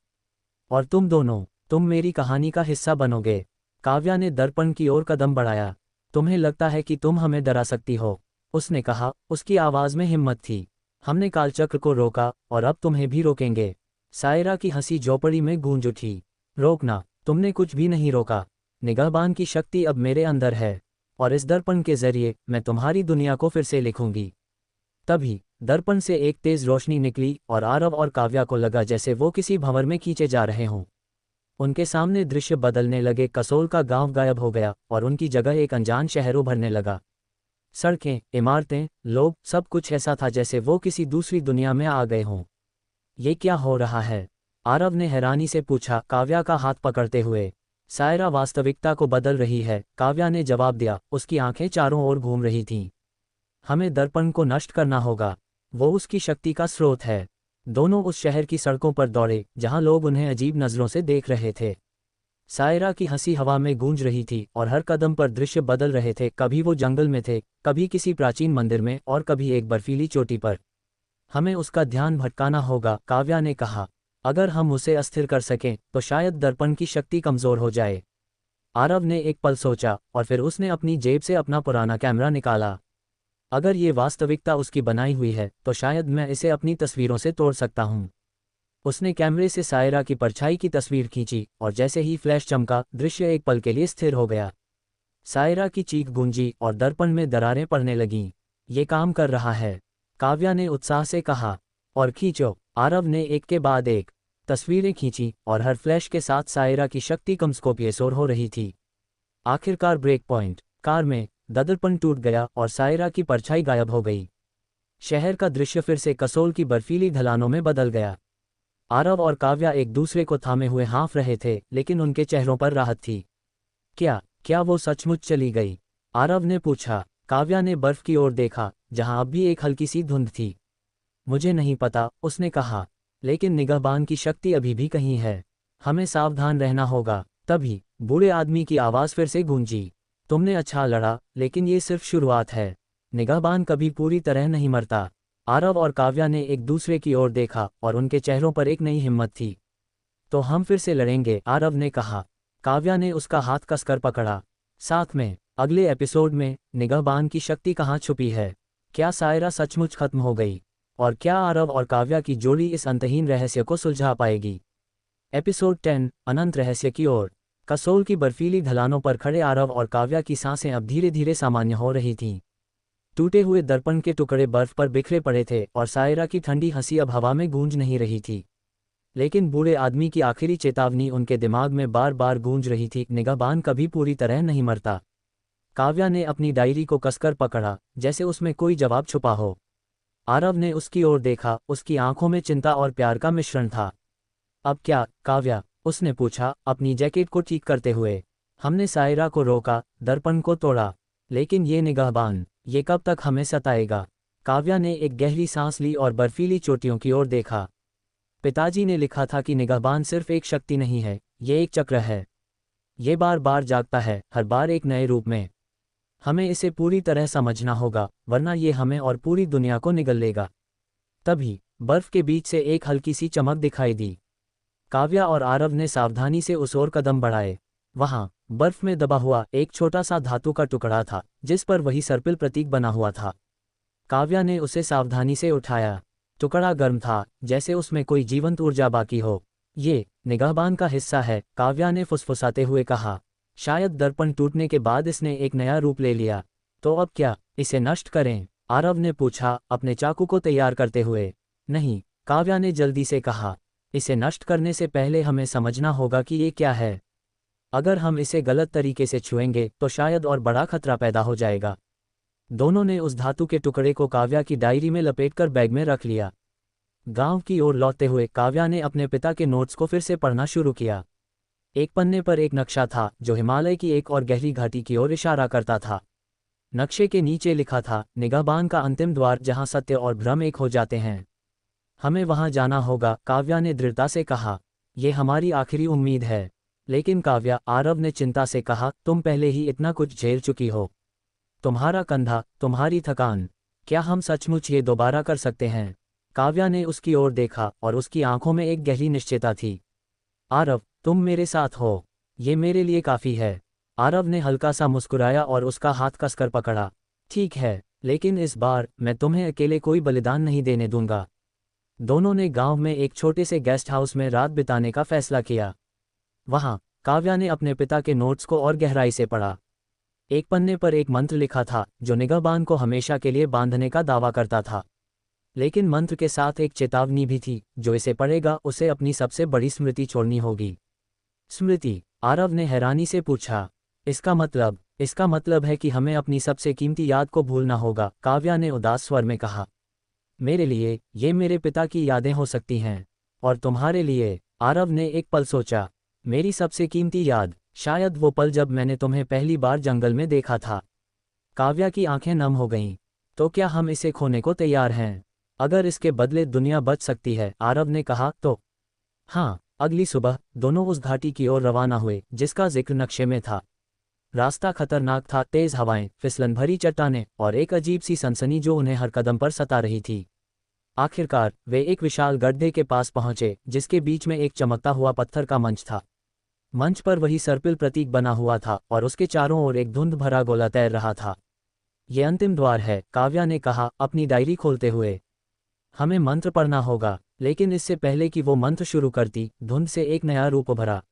और तुम दोनों, तुम मेरी कहानी का हिस्सा बनोगे। काव्या ने दर्पण की ओर कदम बढ़ाया। तुम्हें लगता है कि तुम हमें डरा सकती हो? उसने कहा, उसकी आवाज़ में हिम्मत थी। हमने कालचक्र को रोका और अब तुम्हें भी रोकेंगे। सायरा की हंसी झोपड़ी में गूंज उठी। रोकना? तुमने कुछ भी नहीं रोका। निगाहबान की शक्ति अब मेरे अंदर है, और इस दर्पण के जरिए मैं तुम्हारी दुनिया को फिर से लिखूंगी। तभी दर्पण से एक तेज रोशनी निकली और आरव और काव्या को लगा जैसे वो किसी भंवर में खींचे जा रहे हों। उनके सामने दृश्य बदलने लगे। कसोल का गांव गायब हो गया और उनकी जगह एक अनजान शहर उभरने लगा। सड़कें, इमारतें, लोग, सब कुछ ऐसा था जैसे वो किसी दूसरी दुनिया में आ गए हों। ये क्या हो रहा है? आरव ने हैरानी से पूछा, काव्या का हाथ पकड़ते हुए। सायरा वास्तविकता को बदल रही है, काव्या ने जवाब दिया। उसकी आंखें चारों ओर घूम रही थीं। हमें दर्पण को नष्ट करना होगा, वो उसकी शक्ति का स्रोत है। दोनों उस शहर की सड़कों पर दौड़े जहां लोग उन्हें अजीब नजरों से देख रहे थे। सायरा की हंसी हवा में गूंज रही थी और हर कदम पर दृश्य बदल रहे थे। कभी वो जंगल में थे, कभी किसी प्राचीन मंदिर में, और कभी एक बर्फीली चोटी पर। हमें उसका ध्यान भटकाना होगा, काव्या ने कहा। अगर हम उसे अस्थिर कर सकें तो शायद दर्पण की शक्ति कमजोर हो जाए। आरव ने एक पल सोचा और फिर उसने अपनी जेब से अपना पुराना कैमरा निकाला। अगर ये वास्तविकता उसकी बनाई हुई है तो शायद मैं इसे अपनी तस्वीरों से तोड़ सकता हूँ। उसने कैमरे से सायरा की परछाई की तस्वीर खींची और जैसे ही फ्लैश चमका, दृश्य एक पल के लिए स्थिर हो गया। सायरा की चीख गूंजी और दर्पण में दरारें पड़ने लगीं। ये काम कर रहा है, काव्या ने उत्साह से कहा। और खींचो। आरव ने एक के बाद एक तस्वीरें खींची और हर फ्लैश के साथ सायरा की शक्ति कमस्कोपियसोर हो रही थी। आखिरकार ब्रेक पॉइंट कार में दर्पण टूट गया और सायरा की परछाई गायब हो गई। शहर का दृश्य फिर से कसोल की बर्फीली ढलानों में बदल गया। आरव और काव्या एक दूसरे को थामे हुए हाँफ रहे थे, लेकिन उनके चेहरों पर राहत थी। क्या क्या वो सचमुच चली गई? आरव ने पूछा। काव्या ने बर्फ की ओर देखा जहां अब भी एक हल्की सी धुंध थी। मुझे नहीं पता, उसने कहा, लेकिन निगाहबान की शक्ति अभी भी कहीं है। हमें सावधान रहना होगा। तभी बूढ़े आदमी की आवाज़ फिर से गूंजी। तुमने अच्छा लड़ा, लेकिन ये सिर्फ शुरुआत है। निगाहबान कभी पूरी तरह नहीं मरता। आरव और काव्या ने एक दूसरे की ओर देखा और उनके चेहरों पर एक नई हिम्मत थी। तो हम फिर से लड़ेंगे, आरव ने कहा। काव्या ने उसका हाथ कसकर पकड़ा। साथ में अगले एपिसोड में निगाहबान की शक्ति कहाँ छुपी है? क्या सायरा सचमुच खत्म हो गई? और क्या आरव और काव्या की जोड़ी इस अंतहीन रहस्य को सुलझा पाएगी? एपिसोड 10, अनंत रहस्य की ओर। कसोल की बर्फीली ढलानों पर खड़े आरव और काव्या की सांसें अब धीरे धीरे सामान्य हो रही थीं। टूटे हुए दर्पण के टुकड़े बर्फ पर बिखरे पड़े थे और सायरा की ठंडी हंसी अब हवा में गूंज नहीं रही थी। लेकिन बूढ़े आदमी की आखिरी चेतावनी उनके दिमाग में बार बार गूंज रही थी, निगाहबान कभी पूरी तरह नहीं मरता। काव्या ने अपनी डायरी को कसकर पकड़ा, जैसे उसमें कोई जवाब छुपा हो। आरव ने उसकी ओर देखा, उसकी आंखों में चिंता और प्यार का मिश्रण था। अब क्या, काव्या? उसने पूछा, अपनी जैकेट को ठीक करते हुए। हमने सायरा को रोका, दर्पण को तोड़ा, लेकिन ये निगाहबान, ये कब तक हमें सताएगा? काव्या ने एक गहरी सांस ली और बर्फीली चोटियों की ओर देखा। पिताजी ने लिखा था कि निगाहबान सिर्फ एक शक्ति नहीं है, ये एक चक्र है। ये बार बार जागता है, हर बार एक नए रूप में। हमें इसे पूरी तरह समझना होगा, वरना ये हमें और पूरी दुनिया को निगल लेगा। तभी बर्फ के बीच से एक हल्की सी चमक दिखाई दी। काव्या और आरव ने सावधानी से उस ओर कदम बढ़ाए। वहां बर्फ में दबा हुआ एक छोटा सा धातु का टुकड़ा था, जिस पर वही सर्पिल प्रतीक बना हुआ था। काव्या ने उसे सावधानी से उठाया। टुकड़ा गर्म था, जैसे उसमें कोई जीवंत ऊर्जा बाकी हो। ये निगाहबान का हिस्सा है, काव्या ने फुसफुसाते हुए कहा। शायद दर्पण टूटने के बाद इसने एक नया रूप ले लिया। तो अब क्या, इसे नष्ट करें? आरव ने पूछा, अपने चाकू को तैयार करते हुए। नहीं, काव्या ने जल्दी से कहा। इसे नष्ट करने से पहले हमें समझना होगा कि ये क्या है। अगर हम इसे गलत तरीके से छुएंगे तो शायद और बड़ा खतरा पैदा हो जाएगा। दोनों ने उस धातु के टुकड़े को काव्या की डायरी में लपेटकर बैग में रख लिया। गांव की ओर लौटते हुए काव्या ने अपने पिता के नोट्स को फिर से पढ़ना शुरू किया। एक पन्ने पर एक नक्शा था जो हिमालय की एक और गहरी घाटी की ओर इशारा करता था। नक्शे के नीचे लिखा था, निगाहबान का अंतिम द्वार जहां सत्य और भ्रम एक हो जाते हैं। हमें वहां जाना होगा, काव्या ने दृढ़ता से कहा। यह हमारी आखिरी उम्मीद है। लेकिन काव्या, आरव ने चिंता से कहा, तुम पहले ही इतना कुछ झेल चुकी हो। तुम्हारा कंधा, तुम्हारी थकान, क्या हम सचमुच ये दोबारा कर सकते हैं? काव्या ने उसकी ओर देखा और उसकी आंखों में एक गहरी निश्चयता थी। आरव, तुम मेरे साथ हो, ये मेरे लिए काफी है। आरव ने हल्का सा मुस्कुराया और उसका हाथ कसकर पकड़ा। ठीक है, लेकिन इस बार मैं तुम्हें अकेले कोई बलिदान नहीं देने दूंगा। दोनों ने गांव में एक छोटे से गेस्ट हाउस में रात बिताने का फैसला किया। वहां काव्या ने अपने पिता के नोट्स को और गहराई से पढ़ा। एक पन्ने पर एक मंत्र लिखा था जो निगाहबान को हमेशा के लिए बांधने का दावा करता था। लेकिन मंत्र के साथ एक चेतावनी भी थी, जो इसे पढ़ेगा उसे अपनी सबसे बड़ी स्मृति छोड़नी होगी। स्मृति? आरव ने हैरानी से पूछा। इसका मतलब है कि हमें अपनी सबसे कीमती याद को भूलना होगा, काव्या ने उदास स्वर में कहा। मेरे लिए ये मेरे पिता की यादें हो सकती हैं, और तुम्हारे लिए? आरव ने एक पल सोचा। मेरी सबसे कीमती याद? शायद वो पल जब मैंने तुम्हें पहली बार जंगल में देखा था। काव्या की आंखें नम हो गईं। तो क्या हम इसे खोने को तैयार हैं? अगर इसके बदले दुनिया बच सकती है, आरव ने कहा, तो हाँ। अगली सुबह दोनों उस घाटी की ओर रवाना हुए जिसका जिक्र नक्शे में था। रास्ता खतरनाक था, तेज हवाएं, फिसलन भरी चट्टानें और एक अजीब सी सनसनी जो उन्हें हर कदम पर सता रही थी। आखिरकार वे एक विशाल गड्ढे के पास पहुंचे जिसके बीच में एक चमकता हुआ पत्थर का मंच था। मंच पर वही सर्पिल प्रतीक बना हुआ था और उसके चारों ओर एक धुंध भरा गोला तैर रहा था। ये अंतिम द्वार है, काव्या ने कहा अपनी डायरी खोलते हुए। हमें मंत्र पढ़ना होगा। लेकिन इससे पहले कि वो मंत्र शुरू करती, धुंध से एक नया रूप उभरा।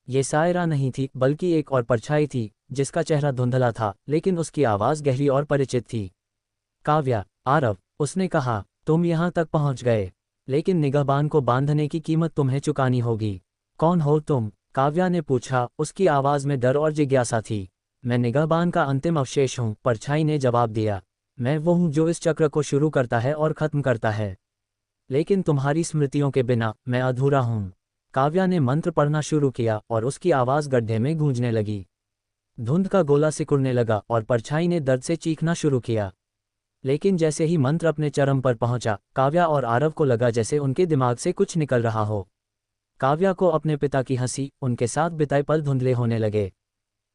ये सायरा नहीं थी, बल्कि एक और परछाई थी जिसका चेहरा धुंधला था, लेकिन उसकी आवाज़ गहरी और परिचित थी। काव्या, आरव, उसने कहा, तुम यहाँ तक पहुँच गए, लेकिन निगाहबान को बांधने की कीमत तुम्हें चुकानी होगी। कौन हो तुम? काव्या ने पूछा, उसकी आवाज़ में डर और जिज्ञासा थी। मैं निगाहबान का अंतिम अवशेष हूँ, परछाई ने जवाब दिया। मैं वो हूँ जो इस चक्र को शुरू करता है और ख़त्म करता है। लेकिन तुम्हारी स्मृतियों के बिना मैं अधूरा हूँ। काव्या ने मंत्र पढ़ना शुरू किया और उसकी आवाज़ गड्ढे में गूंजने लगी। धुंध का गोला सिकुड़ने लगा और परछाई ने दर्द से चीखना शुरू किया। लेकिन जैसे ही मंत्र अपने चरम पर पहुंचा, काव्या और आरव को लगा जैसे उनके दिमाग से कुछ निकल रहा हो। काव्या को अपने पिता की हंसी, उनके साथ बिताए पल धुंधले होने लगे।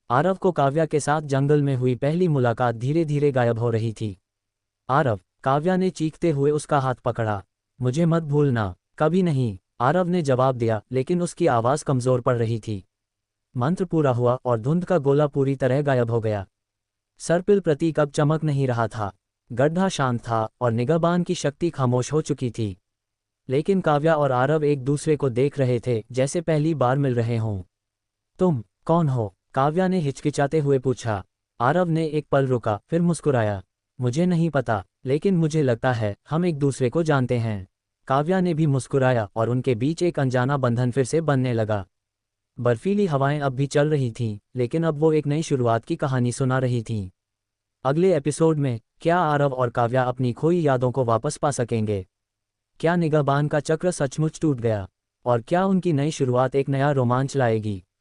आरव को काव्या के साथ जंगल में हुई पहली मुलाकात धीरे धीरे गायब हो रही थी। आरव, काव्या ने चीखते हुए उसका हाथ पकड़ा। मुझे मत भूलना। कभी नहीं, आरव ने जवाब दिया, लेकिन उसकी आवाज़ कमज़ोर पड़ रही थी। मंत्र पूरा हुआ और धुंध का गोला पूरी तरह गायब हो गया। सर्पिल प्रतीक अब चमक नहीं रहा था। गड्ढा शांत था और निगाहबान की शक्ति खामोश हो चुकी थी। लेकिन काव्या और आरव एक दूसरे को देख रहे थे जैसे पहली बार मिल रहे हों। तुम कौन हो? काव्या ने हिचकिचाते हुए पूछा। आरव ने एक पल रुका, फिर मुस्कुराया। मुझे नहीं पता, लेकिन मुझे लगता है हम एक दूसरे को जानते हैं। काव्या ने भी मुस्कुराया और उनके बीच एक अनजाना बंधन फिर से बनने लगा। बर्फीली हवाएं अब भी चल रही थीं, लेकिन अब वो एक नई शुरुआत की कहानी सुना रही थीं। अगले एपिसोड में क्या आरव और काव्या अपनी खोई यादों को वापस पा सकेंगे? क्या निगाहबान का चक्र सचमुच टूट गया? और क्या उनकी नई शुरुआत एक नया रोमांच लाएगी?